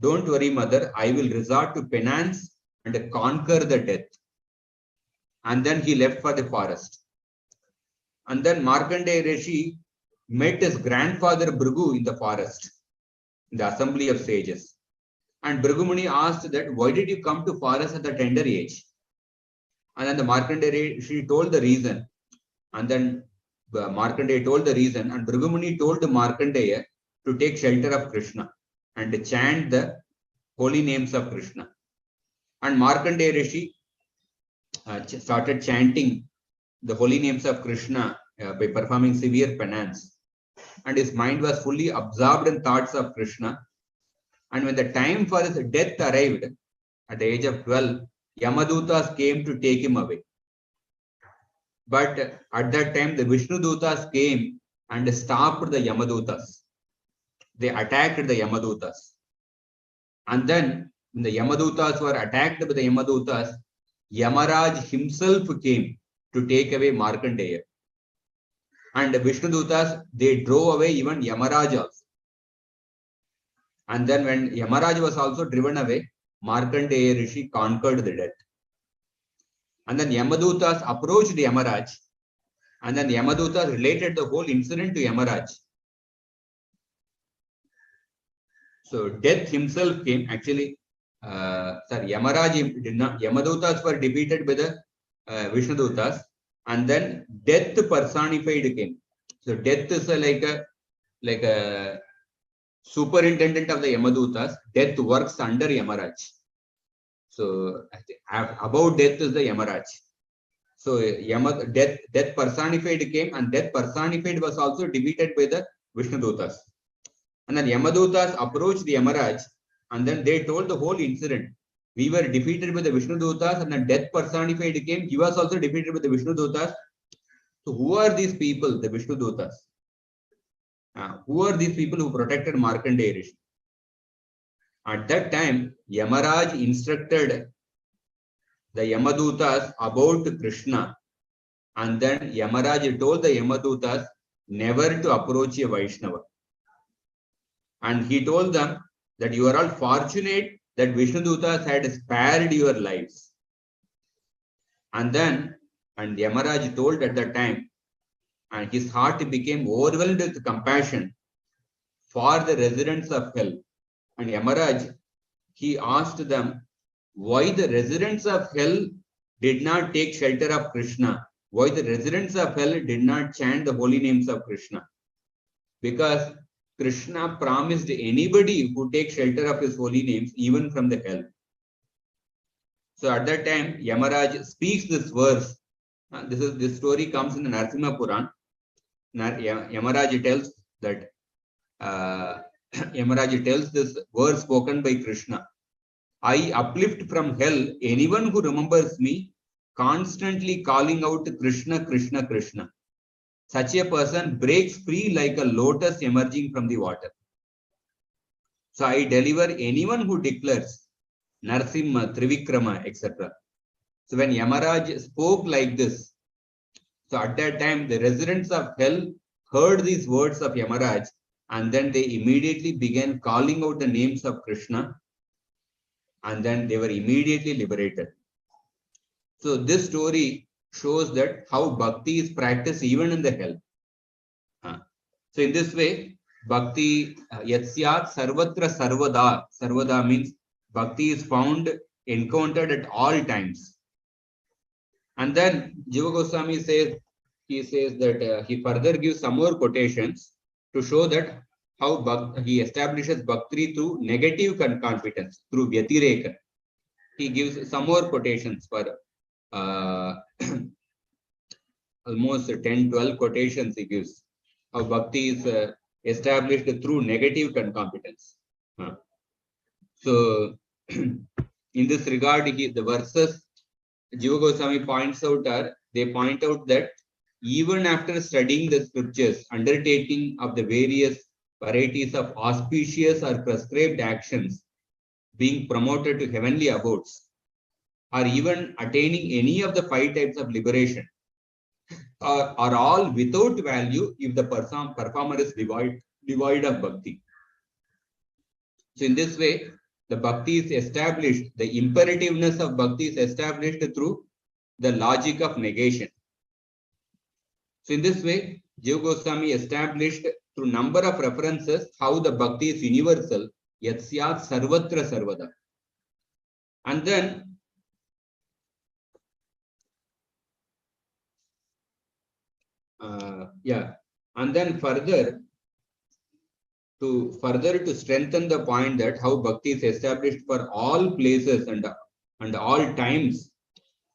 "Don't worry, mother, I will resort to penance and conquer the death." And then he left for the forest. And then Markandeya Rishi met his grandfather Bhrigu in the forest, in the assembly of sages. And Bhrigu Muni asked that, "Why did you come to forest at the tender age?" And then the Markandeya Rishi told the reason. And then Markandeya told the reason, and Bhrigu Muni told Markandeya to take shelter of Krishna and to chant the holy names of Krishna. And Markandeya Rishi started chanting the holy names of Krishna by performing severe penance. And his mind was fully absorbed in thoughts of Krishna. And when the time for his death arrived, at the age of 12, Yamadutas came to take him away. But at that time, the Vishnu Dutas came and stopped the Yamadutas. They attacked the Yamadutas. And then, when the Yamadutas were attacked by the Yamadutas, Yamaraj himself came to take away Markandeya. And the Vishnu Dutas, they drove away even Yamaraj also. And then when Yamaraj was also driven away, Markandeya Rishi conquered the death. And then Yamadutas approached Yamaraj. And then Yamadutas related the whole incident to Yamaraj. So death himself came. Actually, Yamaraj did not. Yamadutas were defeated by the Vishnudutas. And then death personified came. So death is like a superintendent of the Yamadutas. Death works under Yamaraj. So above death is the Yamaraj. So death personified came, and death personified was also defeated by the Vishnudutas. And then Yamadutas approached the Yamaraj, and then they told the whole incident. We were defeated by the Vishnudutas, and then death personified came. He was also defeated by the Vishnudutas. So who are these people, the Vishnudutas? Who are these people who protected Markandeya Rishi? At that time, Yamaraj instructed the Yamadutas about Krishna, and then Yamaraj told the Yamadutas never to approach a Vaishnava. And he told them that you are all fortunate that Vishnudutas had spared your lives. And Yamaraj told at that time and his heart became overwhelmed with compassion for the residents of hell. And Yamaraj, he asked them why the residents of hell did not take shelter of Krishna, why the residents of hell did not chant the holy names of Krishna. Because Krishna promised anybody who takes shelter of his holy names, even from the hell. So at that time, Yamaraj speaks this verse. This story comes in the Narasimha Puran. Yamaraj tells that Yamaraj tells this verse spoken by Krishna. I uplift from hell anyone who remembers me, constantly calling out Krishna, Krishna, Krishna. Such a person breaks free like a lotus emerging from the water. So I deliver anyone who declares Narasimha, Trivikrama, etc. So when Yamaraj spoke like this, so at that time the residents of hell heard these words of Yamaraj, and then they immediately began calling out the names of Krishna, and then they were immediately liberated. So this story shows that how bhakti is practiced even in the hell. So in this way, bhakti yatsyat sarvatra sarvada. Sarvada means bhakti is found, encountered at all times. And then Jiva Goswami says, he says that he further gives some more quotations to show that how he establishes bhakti through negative competence, through vyatireka. He gives some more quotations for almost 10-12 quotations he gives. How bhakti is established through negative competence. So in this regard, the verses Jiva Goswami points out they point out that even after studying the scriptures, undertaking of the various varieties of auspicious or prescribed actions being promoted to heavenly abodes, or even attaining any of the 5 types of liberation, are all without value if the performer is devoid of bhakti. So in this way, the bhakti is established, the imperativeness of bhakti is established through the logic of negation. So in this way, Jiva Goswami established through number of references how the bhakti is universal, yatsyat sarvatra sarvada. And then and then further to strengthen the point that how bhakti is established for all places and all times.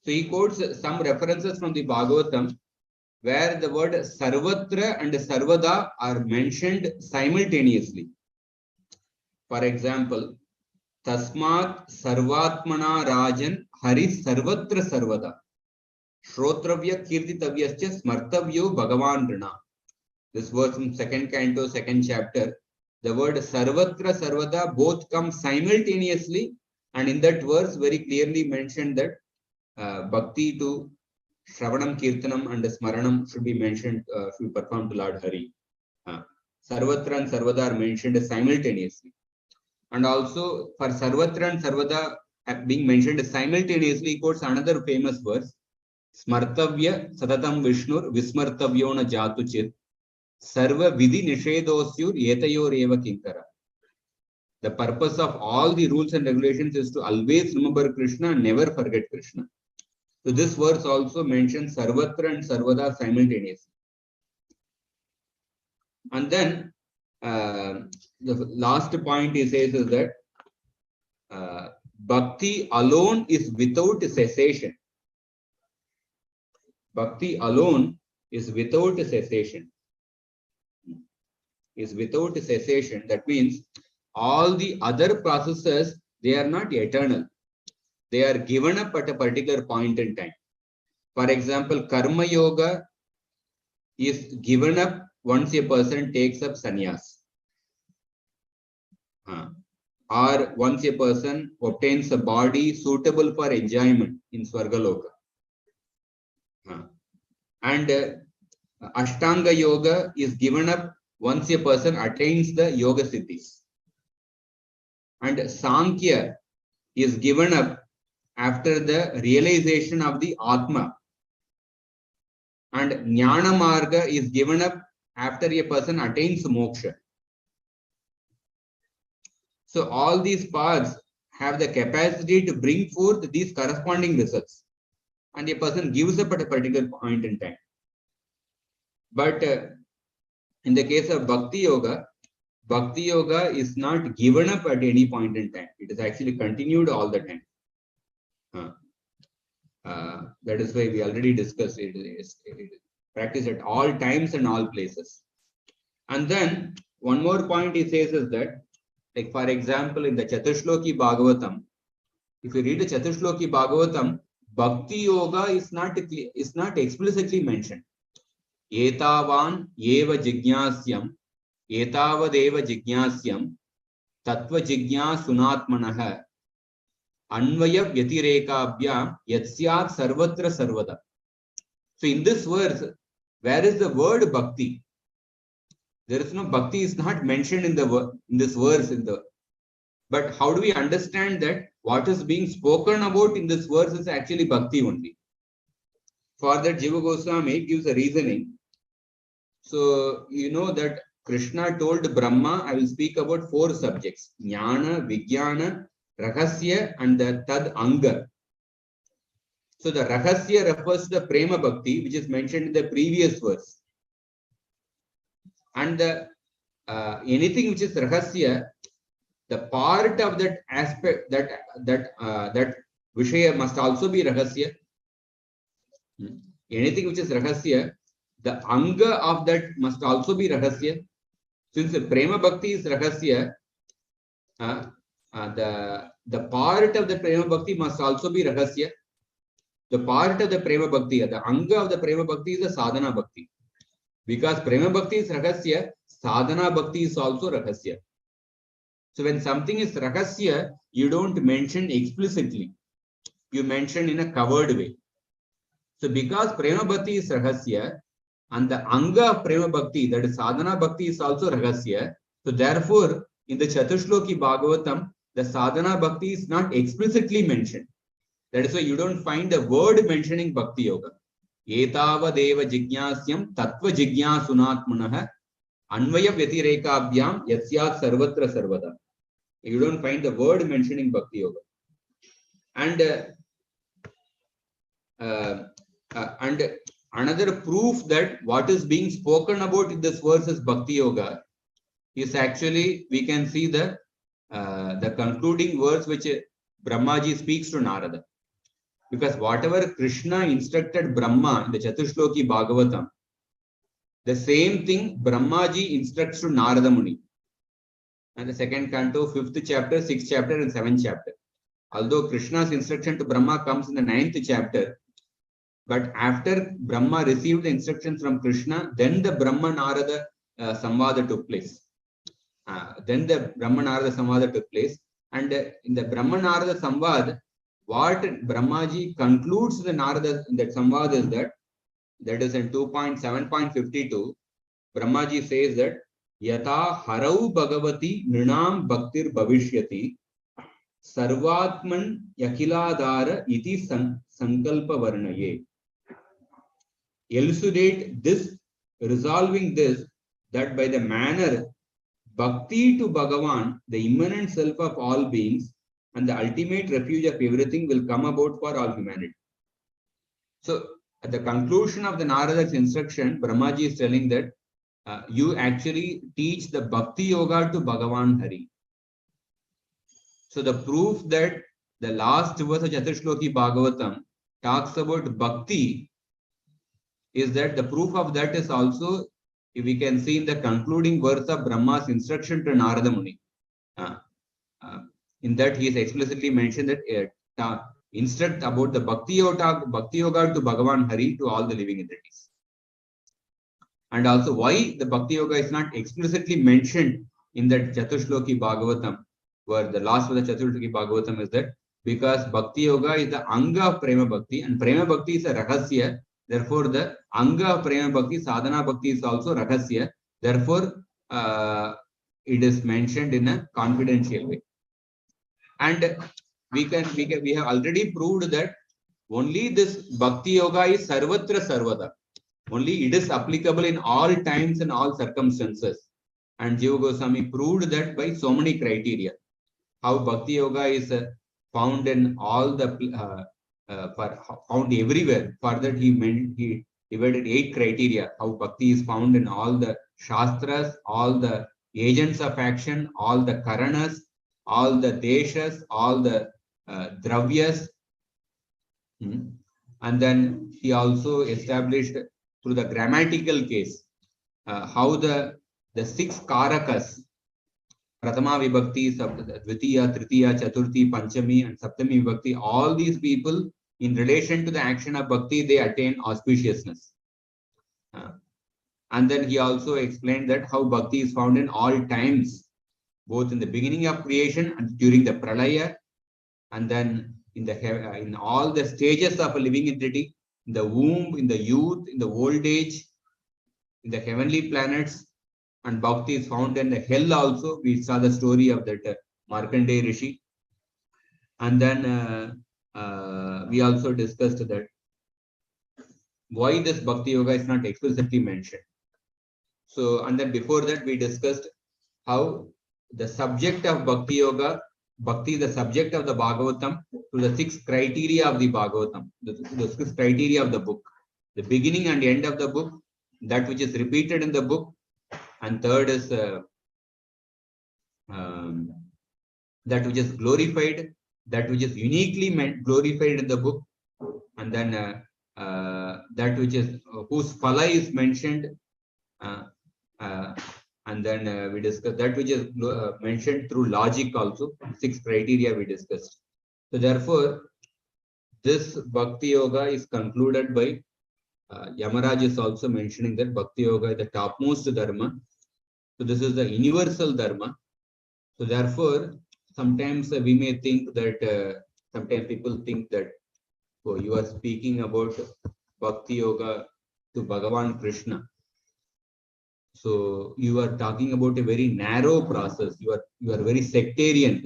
So he quotes some references from the Bhagavatam where the word sarvatra and sarvada are mentioned simultaneously. For example, tasmat sarvatmana rajan haris sarvatra sarvada shrotravya kirtitavyascha smartavyo bhagavan rina. This verse in 2nd canto, 2nd chapter, the word sarvatra sarvada both come simultaneously, and in that verse very clearly mentioned that bhakti to Shravanam, Kirtanam and Smaranam should be mentioned, should be performed to Lord Hari. Sarvatra and Sarvada are mentioned simultaneously. And also for Sarvatra and Sarvada being mentioned simultaneously, he quotes another famous verse, Smartavya Satatam Vishnur Vismartavyona Jatuchit Sarva Vidhi Nishedosyur Yetayor Eva Kinkara. The purpose of all the rules and regulations is to always remember Krishna and never forget Krishna. So this verse also mentions Sarvatra and Sarvada simultaneously. And then the last point he says is that bhakti alone is without cessation. Bhakti alone is without cessation. Is without cessation. That means all the other processes, they are not eternal. They are given up at a particular point in time. For example, Karma Yoga is given up once a person takes up sannyas. Or once a person obtains a body suitable for enjoyment in Swargaloka. And Ashtanga Yoga is given up once a person attains the Yoga Siddhis. And Sankhya is given up after the realization of the Atma. and Jnana Marga is given up after a person attains moksha. So all these paths have the capacity to bring forth these corresponding results, and a person gives up at a particular point in time. But in the case of Bhakti Yoga is not given up at any point in time. It is actually continued all the time. That is why we already discussed it is practiced at all times and all places. And then one more point he says is that, like for example, in the Chatushloki Bhagavatam, if you read the Chatushloki Bhagavatam, Bhakti Yoga is not explicitly mentioned. Etavan eva jignasyam, etavadeva jignasyam, tattva jignasunatmanah, Anvaya Vyatirekaabhyam Yatsyat Sarvatra Sarvada. So in this verse, where is the word bhakti? There is no bhakti is not mentioned in this verse. But how do we understand that what is being spoken about in this verse is actually bhakti only? For that, Jiva Goswami gives a reasoning. So you know that Krishna told Brahma, I will speak about 4 subjects: Jnana, Vijnana, Rahasya and the Tad Anga. So the Rahasya refers to the Prema Bhakti, which is mentioned in the previous verse. And the anything which is Rahasya, the part of that aspect, that Vishaya must also be Rahasya. Anything which is Rahasya, the Anga of that must also be Rahasya. Since the Prema Bhakti is Rahasya, the part of the Prema Bhakti must also be Rahasya. The part of the Prema Bhakti, the Anga of the Prema Bhakti is the Sadhana Bhakti. Because Prema Bhakti is Rahasya, Sadhana Bhakti is also Rahasya. So when something is Rahasya, you don't mention explicitly. You mention in a covered way. So because Prema Bhakti is Rahasya, and the Anga of Prema Bhakti, that is Sadhana Bhakti, is also Rahasya, so therefore, in the Chatushloki Bhagavatam, the Sadhana Bhakti is not explicitly mentioned. That is why you don't find a word mentioning Bhakti Yoga. Etavadeva jignasyam tattva jignasunatmanah anvaya vyatirekaabhyam yasyat sarvatra sarvada. You don't find the word mentioning Bhakti Yoga. And another proof that what is being spoken about in this verse is Bhakti Yoga is actually, we can see the concluding verse which Brahmaji speaks to Narada. Because whatever Krishna instructed Brahma in the Chatushloki Bhagavatam, the same thing Brahmaji instructs to Narada Muni. And the 2nd canto, 5th chapter, 6th chapter and 7th chapter. Although Krishna's instruction to Brahma comes in the 9th chapter, but after Brahma received the instructions from Krishna, then the Brahma Narada Samvada took place. And in the Brahma Narada Samvada, what Brahmaji concludes the Narada in that Samvada is that is in 2.7.52, Brahmaji says that Yata harau bhagavati nrinam bhaktir bhavishyati sarvatman yakhiladhara iti sankalpa varnaye. Elucidate this, resolving this, that by the manner bhakti to Bhagavan, the immanent self of all beings, and the ultimate refuge of everything will come about for all humanity. So, at the conclusion of the Narada's instruction, Brahmaji is telling that you actually teach the Bhakti Yoga to Bhagavan Hari. So, the proof that the last verse of Chatushloki Bhagavatam talks about Bhakti is that the proof of that is also, if we can see in the concluding verse of Brahma's instruction to Narada Muni. In that he is explicitly mentioned that instruct about the Bhakti Yoga to Bhagavan Hari to all the living entities. And also why the Bhakti Yoga is not explicitly mentioned in that Chatushloki Bhagavatam, where the last of the Chatushloki Bhagavatam is that because Bhakti Yoga is the Anga of Prema Bhakti and Prema Bhakti is a Rahasya. Therefore, the Anga of Prema Bhakti, Sadhana Bhakti is also Rahasya. Therefore, it is mentioned in a confidential way. And we have already proved that only this Bhakti Yoga is Sarvatra Sarvada. Only it is applicable in all times and all circumstances. And Jiva Goswami proved that by so many criteria. How Bhakti Yoga is found in all the found everywhere. For that he divided 8 criteria. How Bhakti is found in all the Shastras, all the agents of action, all the Karanas, all the Deshas, all the Dravyas. And then he also established through the grammatical case how the 6 Karakas, Pratama Vibhakti, Dvitiya, Tritiya, Chaturthi, Panchami, and Saptami Vibhakti, all these people, in relation to the action of Bhakti, they attain auspiciousness. And then he also explained that how Bhakti is found in all times, both in the beginning of creation and during the Pralaya, and then in all the stages of a living entity, in the womb, in the youth, in the old age, in the heavenly planets. And Bhakti is found in the hell also. We saw the story of that Markandeya Rishi. And then we also discussed that why this Bhakti Yoga is not explicitly mentioned. So, and then before that we discussed how the subject of Bhakti Yoga, Bhakti is the subject of the Bhagavatam, to the 6 criteria of the Bhagavatam, the 6 criteria of the book. The beginning and end of the book, that which is repeated in the book, and third is that which is glorified, that which is uniquely glorified in the book, and then that which is whose phala is mentioned, and then we discussed that which is mentioned through logic also. 6 criteria we discussed. So therefore, this Bhakti Yoga is concluded by Yamaraj is also mentioning that Bhakti Yoga is the topmost dharma. So this is the universal dharma. So therefore, sometimes we may think that, sometimes people think that, oh, you are speaking about Bhakti Yoga to Bhagavan Krishna. So you are talking about a very narrow process. You are very sectarian.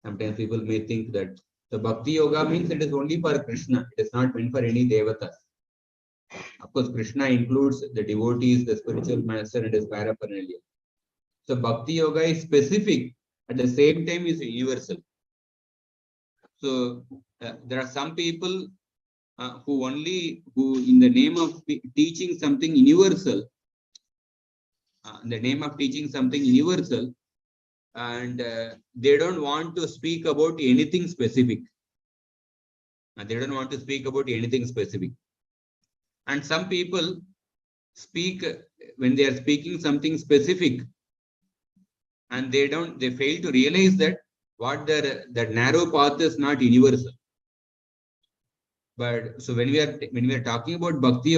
Sometimes people may think that the Bhakti Yoga means it is only for Krishna. It is not meant for any devatas. Of course, Krishna includes the devotees, the spiritual master, and his paraphernalia. So Bhakti Yoga is specific, at the same time is universal. So there are some people who in the name of teaching something universal, and they don't want to speak about anything specific. And some people speak when they are speaking something specific, and they fail to realize that that narrow path is not universal. But so when we are talking about Bhakti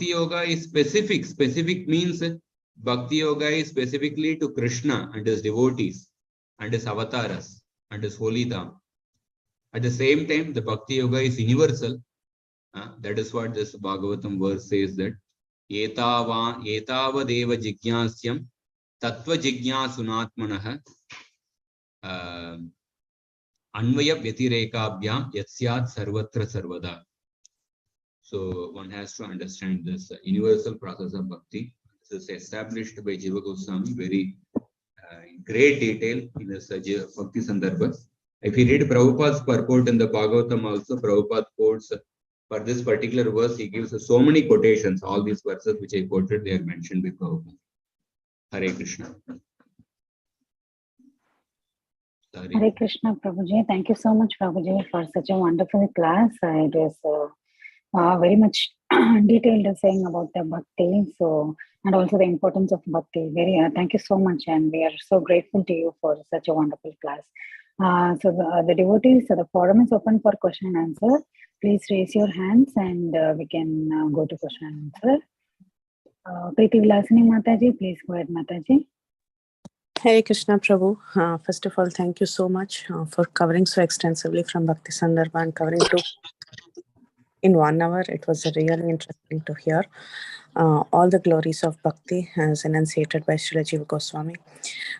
Yoga is specific. Specific means Bhakti Yoga is specifically to Krishna and his devotees and his avatars and his holy dham. At the same time, the Bhakti Yoga is universal. That is what this Bhagavatam verse says, that etavadeva jignasyam tattva jignasunatmanaha anvaya vyatirekabhyam yasyat sarvatra sarvada. So one has to understand this universal process of bhakti. This is established by Jiva Goswami very in great detail in this Bhakti Sandarbha. If you read Prabhupada's purport in the Bhagavatam also, Prabhupada quotes for this particular verse, he gives so many quotations. All these verses which I quoted, they are mentioned by Prabhupada. Hare Krishna. Hare Krishna, Prabhuji. Thank you so much, Prabhuji, for such a wonderful class. It was very much detailed saying about the bhakti, and also the importance of bhakti. Thank you so much, and we are so grateful to you for such a wonderful class. So the devotees, the forum is open for question and answer. Please raise your hands, and we can go to question and answer. Preeti Vilasini Mataji, please go ahead, Mataji. Hare Krishna Prabhu. First of all, thank you so much for covering so extensively from Bhakti Sandarbha and covering in 1 hour. It was really interesting to hear all the glories of Bhakti as enunciated by Srila Jiva Goswami.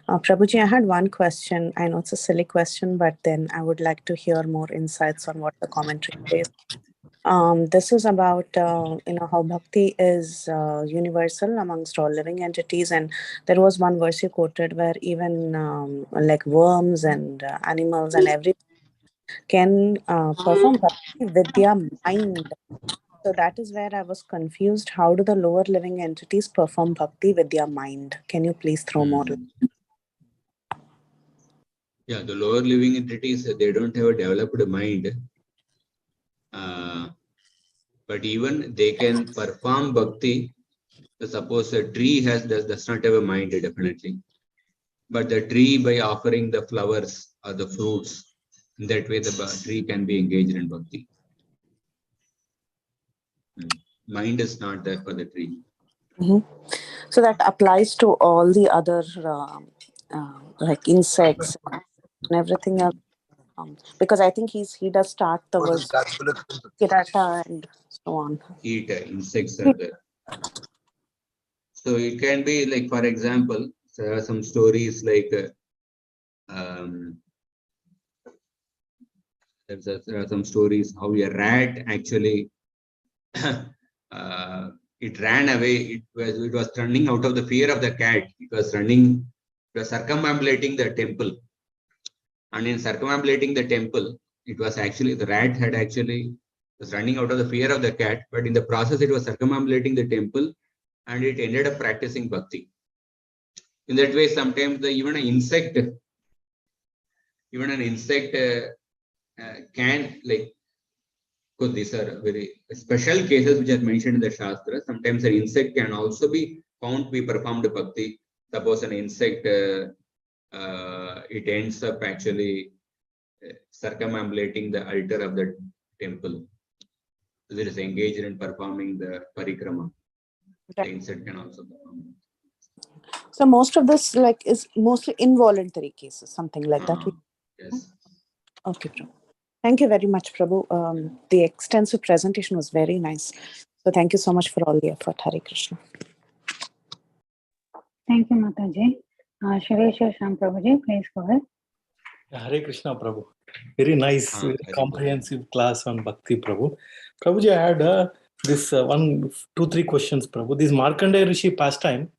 Prabhuji, I had one question. I know it's a silly question, but then I would like to hear more insights on what the commentary says. This is about how bhakti is universal amongst all living entities, and there was one verse you quoted where even like worms and animals and everything can perform bhakti with their mind. So that is where I was confused. How do the lower living entities perform bhakti with their mind? Can you please throw more? Yeah, the lower living entities, they don't have a developed mind. But even they can perform bhakti. So suppose a tree does not have a mind, definitely. But the tree, by offering the flowers or the fruits, in that way the tree can be engaged in bhakti. Mind is not there for the tree. So that applies to all the other like insects and everything else. Because I think he does start the verse Kirata and so on. Insects are there. So it can be like, for example, there are some stories like there are some stories how a rat actually it ran away. It was running out of the fear of the cat. It was circumambulating the temple. And in circumambulating the temple, it was actually, the rat was running out of the fear of the cat, but in the process it was circumambulating the temple and it ended up practicing bhakti. In that way, sometimes even an insect can, like, because these are very special cases which are mentioned in the Shastra. Sometimes an insect can also be found to be performed bhakti. Suppose an insect, it ends up actually circumambulating the altar of the temple. So it is engaged in performing the parikrama. The insect can also perform. So most of this is mostly involuntary cases, something like that. Yes. Okay, Prabhu. Thank you very much, Prabhu. The extensive presentation was very nice. So thank you so much for all the effort. Hare Krishna. Thank you, Mataji. Shivesha Sham Prabhuji, please go ahead. Hare Krishna, Prabhu. Very nice, very comprehensive class on Bhakti, Prabhu. Prabhuji, I had this 2-3 questions, Prabhu. This Markandeya Rishi pastime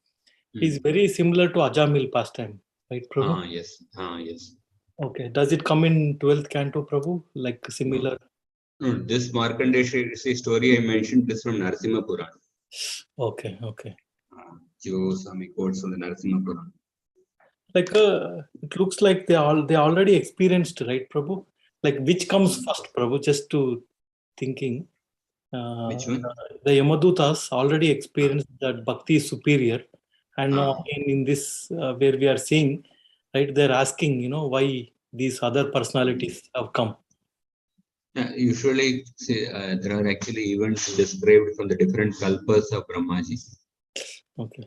is very similar to Ajamil pastime, right, Prabhu? Yes. Yes. Okay. Does it come in 12th canto, Prabhu? Like similar? No, this Markandeya Rishi story I mentioned is from Narasimha Purana. Okay. Swami quotes from the Narasimha Purana. Like it looks like they already experienced, right, Prabhu? Like which comes first, Prabhu? Just to thinking. Which one? The Yamadutas already experienced that Bhakti is superior, and now in this where we are seeing, right, they're asking, why these other personalities have come. Usually, there are actually events described from the different kalpas of Brahmaji. Okay.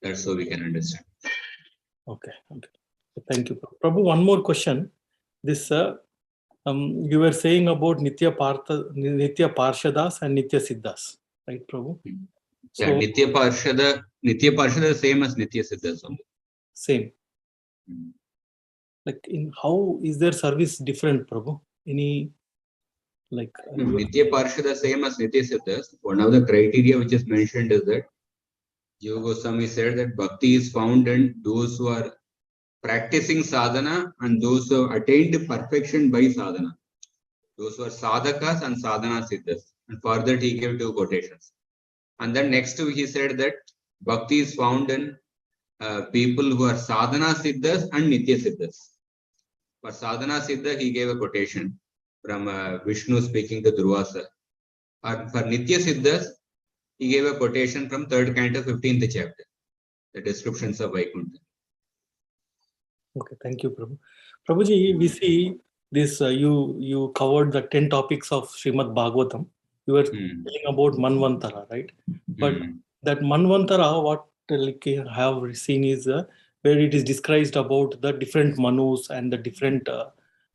That's how we can understand. Okay. Thank you, Prabhu. One more question. This you were saying about Nitya Parshadas and Nitya Siddhas, right, Prabhu? So, yeah, Nitya Parshada same as Nitya Siddhas only. Same. Like in how is their service different, Prabhu? Any like Nitya Parshada same as Nitya Siddhas. One of the criteria which is mentioned is that Yoga Goswami said that Bhakti is found in those who are practicing sadhana and those who have attained perfection by sadhana. Those who are sadhakas and sadhana siddhas. And for that he gave 2 quotations. And then next he said that Bhakti is found in people who are sadhana siddhas and nitya siddhas. For sadhana siddha he gave a quotation from Vishnu speaking to Durvasa. For nitya siddhas he gave a quotation from 3rd canto 15th chapter, the descriptions of Vaikuntha. Okay, thank you, Prabhu. Prabhuji, we see this, you covered the 10 topics of Srimad Bhagavatam. You were telling about Manvantara, right? But that Manvantara, what I have seen is where it is described about the different Manus and the different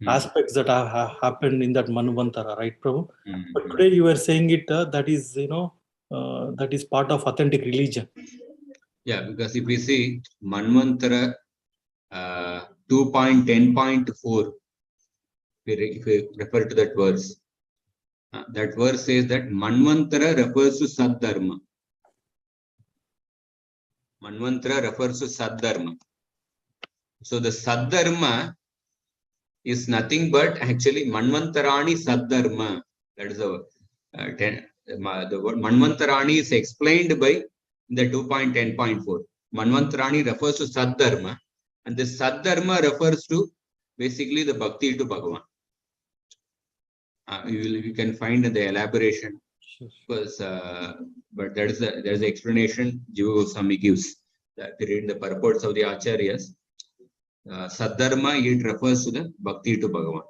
aspects that have happened in that Manvantara, right, Prabhu? But today you were saying it, that is, that is part of authentic religion. Yeah, because if we see Manvantara 2.10.4, if we refer to that verse, That verse says that Manvantara refers to Saddharma. Manvantara refers to Saddharma. So the Saddharma is nothing but actually Manvantarani Saddharma. That is the word Manvantarani is explained by the 2.10.4. Manvantarani refers to Saddharma, and this Saddharma refers to basically the Bhakti to Bhagavan. You can find the elaboration, because, but there is the explanation Jiva Goswami gives. That read the purports of the Acharyas. Saddharma, it refers to the Bhakti to Bhagavan.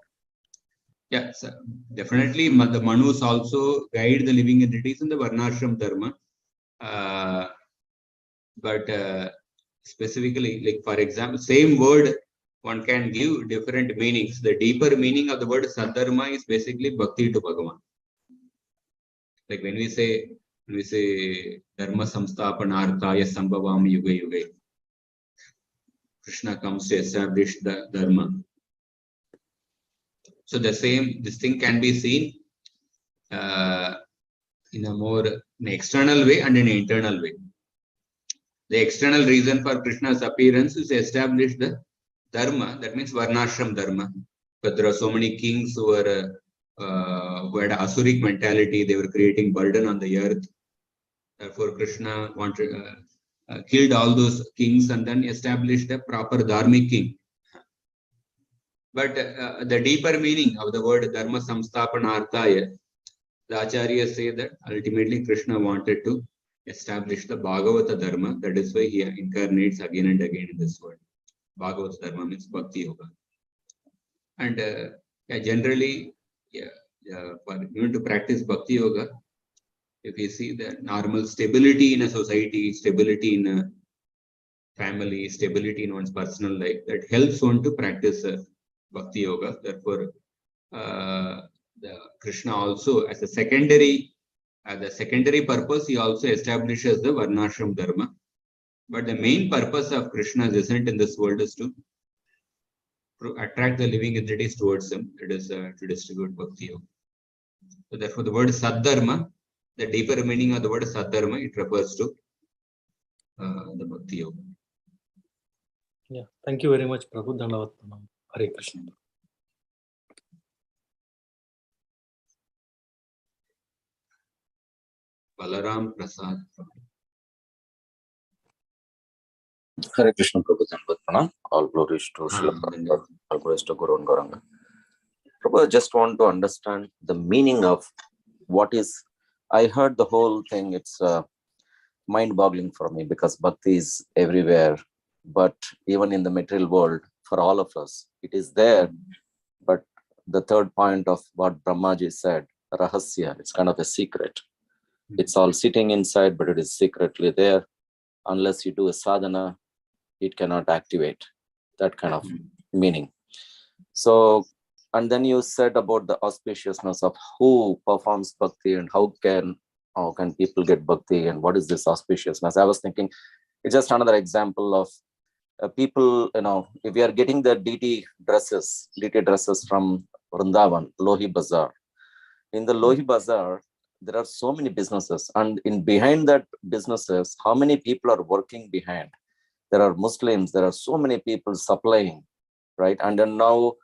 Yeah, so definitely the Manus also guide the living entities in the Varnashram Dharma. But specifically, like for example, same word one can give different meanings. The deeper meaning of the word Saddharma is basically Bhakti to Bhagavan. Like when we say Dharma Samsthapanarthaya Sambhavami Yuga Yuga, Krishna comes to establish the Dharma. So this thing can be seen in a more external way and in an internal way. The external reason for Krishna's appearance is to establish the Dharma, that means Varnashram Dharma. But there are so many kings who had an Asuric mentality, they were creating burden on the earth. Therefore, Krishna killed all those kings and then established a proper Dharmic king. But the deeper meaning of the word Dharma Samsthapanarthaya, the Acharyas say that ultimately Krishna wanted to establish the Bhagavata Dharma. That is why he incarnates again and again in this world. Bhagavata Dharma means Bhakti Yoga. And generally, for even to practice Bhakti Yoga, if you see the normal stability in a society, stability in a family, stability in one's personal life, that helps one to practice Bhakti Yoga. Therefore, the Krishna also, as a secondary purpose, he also establishes the Varnashram Dharma. But the main purpose of Krishna's descent in this world is to attract the living entities towards him. It is to distribute Bhakti Yoga. So therefore, the word Saddharma, the deeper meaning of the word Saddharma, it refers to the Bhakti Yoga. Yeah, thank you very much, Prabhu. Dandavat Pranam. Hare Krishna. Balaram Prasad. Hare Krishna, Prabhu. Dandavat Pranam. All glories to Srila Prabhupada, all glories to Guru and Gauranga. Prabhu, I just want to understand the meaning of what is. I heard the whole thing. It's mind-boggling for me because bhakti is everywhere, but even in the material world, for all of us, it is there. But the third point of what Brahmaji said, rahasya, it's kind of a secret. It's all sitting inside, but it is secretly there. Unless you do a sadhana, it cannot activate. That kind of meaning. So, and then you said about the auspiciousness of who performs bhakti and how can people get bhakti and what is this auspiciousness. I was thinking it's just another example of people, if we are getting the DT dresses from Vrindavan, Lohi Bazaar. In the Lohi Bazaar, there are so many businesses, and behind that businesses, how many people are working behind? There are Muslims, there are so many people supplying, right? And then now,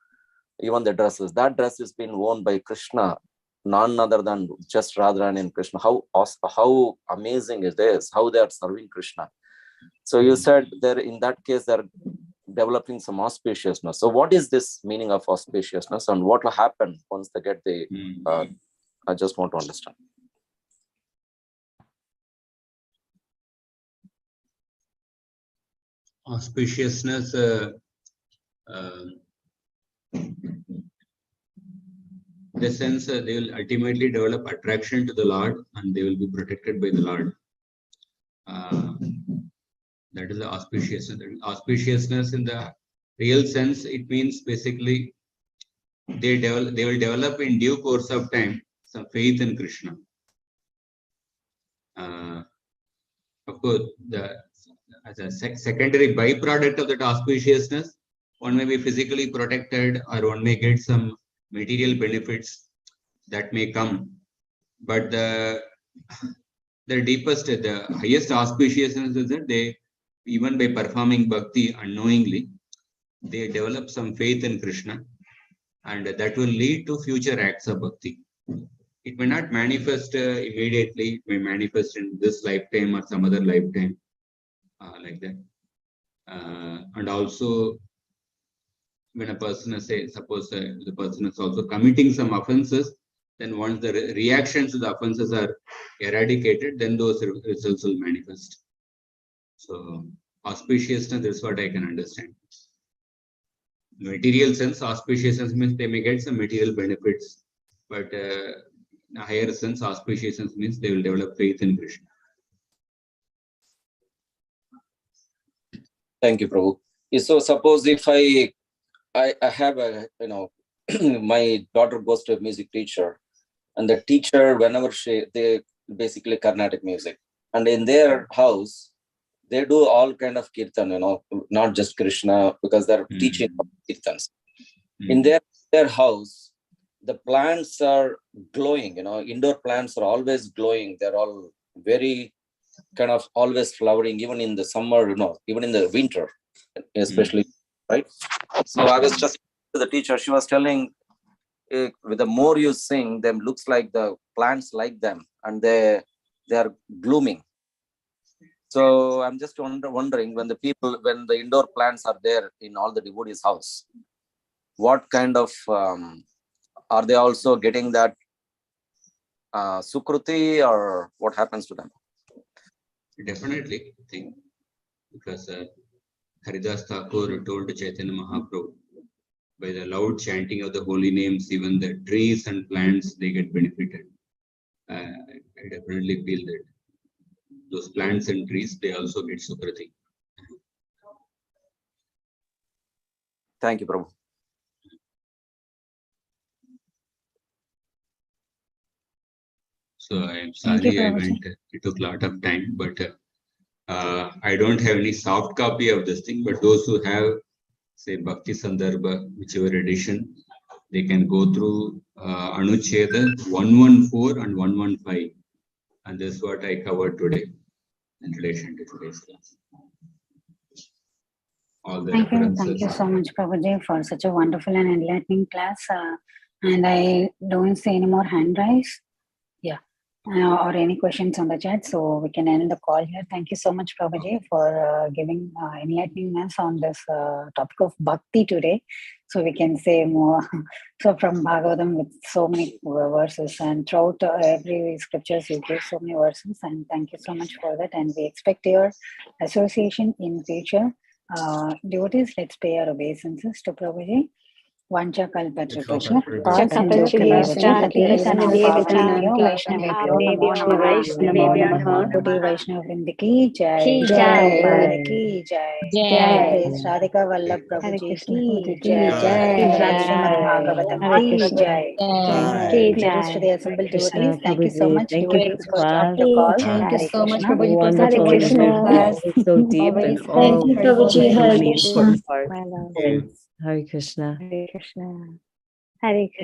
even the dresses, that dress is being worn by Krishna, none other than just Radharani and Krishna. How amazing it is, how they are serving Krishna. So you said there, in that case, they're developing some auspiciousness. So what is this meaning of auspiciousness and what will happen once they get the, I just want to understand. Auspiciousness, in the sense they will ultimately develop attraction to the Lord and they will be protected by the Lord. That is the auspiciousness. Auspiciousness in the real sense, it means basically they will develop in due course of time some faith in Krishna. Of course, as a secondary byproduct of that auspiciousness, one may be physically protected or one may get some material benefits. that may come, but the deepest, the highest auspiciousness is that they, even by performing bhakti unknowingly, they develop some faith in Krishna, and that will lead to future acts of bhakti. It may not manifest immediately, it may manifest in this lifetime or some other lifetime, like that. And also, when a person is, say, suppose the person is also committing some offenses, then once the reactions to the offenses are eradicated, then those results will manifest. So, auspiciousness is what I can understand. Material sense, auspiciousness means they may get some material benefits, but in a higher sense, auspiciousness means they will develop faith in Krishna. Thank you, Prabhu. So suppose if I have a, my daughter goes to a music teacher, and the teacher, whenever they basically Carnatic music, and in their house, they do all kind of kirtan, not just Krishna, because they're teaching kirtans. In their house, the plants are glowing, indoor plants are always glowing. They're all very kind of always flowering, even in the summer, even in the winter, especially, right? So I was just to the teacher, she was telling, with the more you sing, them looks like the plants like them, and they are blooming. So I'm just wondering, when the indoor plants are there in all the devotees' house, what kind of are they also getting that sukruti, or what happens to them? Definitely, I think, because Haridas Thakur told Chaitanya Mahaprabhu, by the loud chanting of the holy names, even the trees and plants, they get benefited. I definitely feel that those plants and trees, they also get sukriti. Thank you, Prabhu. So I'm sorry it took a lot of time, but I don't have any soft copy of this thing, but those who have, say, Bhakti Sandarbha, whichever edition, they can go through Anucheda 114 and 115. And this is what I covered today in relation to today's class. All the references. Thank you so much, Prabhuji, for such a wonderful and enlightening class. And I don't see any more hand raise. Yeah. Or any questions on the chat, so we can end the call here. Thank you so much, Prabhuji, for giving enlightening us on this topic of bhakti today. So we can say more. So from Bhagavatam with so many verses, and throughout every scriptures you give so many verses, and thank you so much for that. And we expect your association in future. Devotees, let's pay our obeisances to Prabhuji. Vancha kalpatrupasya Vaishnav Vrinda Jai Jai ki Jai Jai Radhika Vallabha Prabhu ki Jai Srimad Bhagavatam ki Jai Greetings to the assembled devotees. Thank you so much, devotees, for joining the call. Thank you so much, A Prabhuji, for wonderful such a wonderful class. so deep and all Hare really Krishna. important part. Hare Krishna. Hare Krishna. Hare Krishna.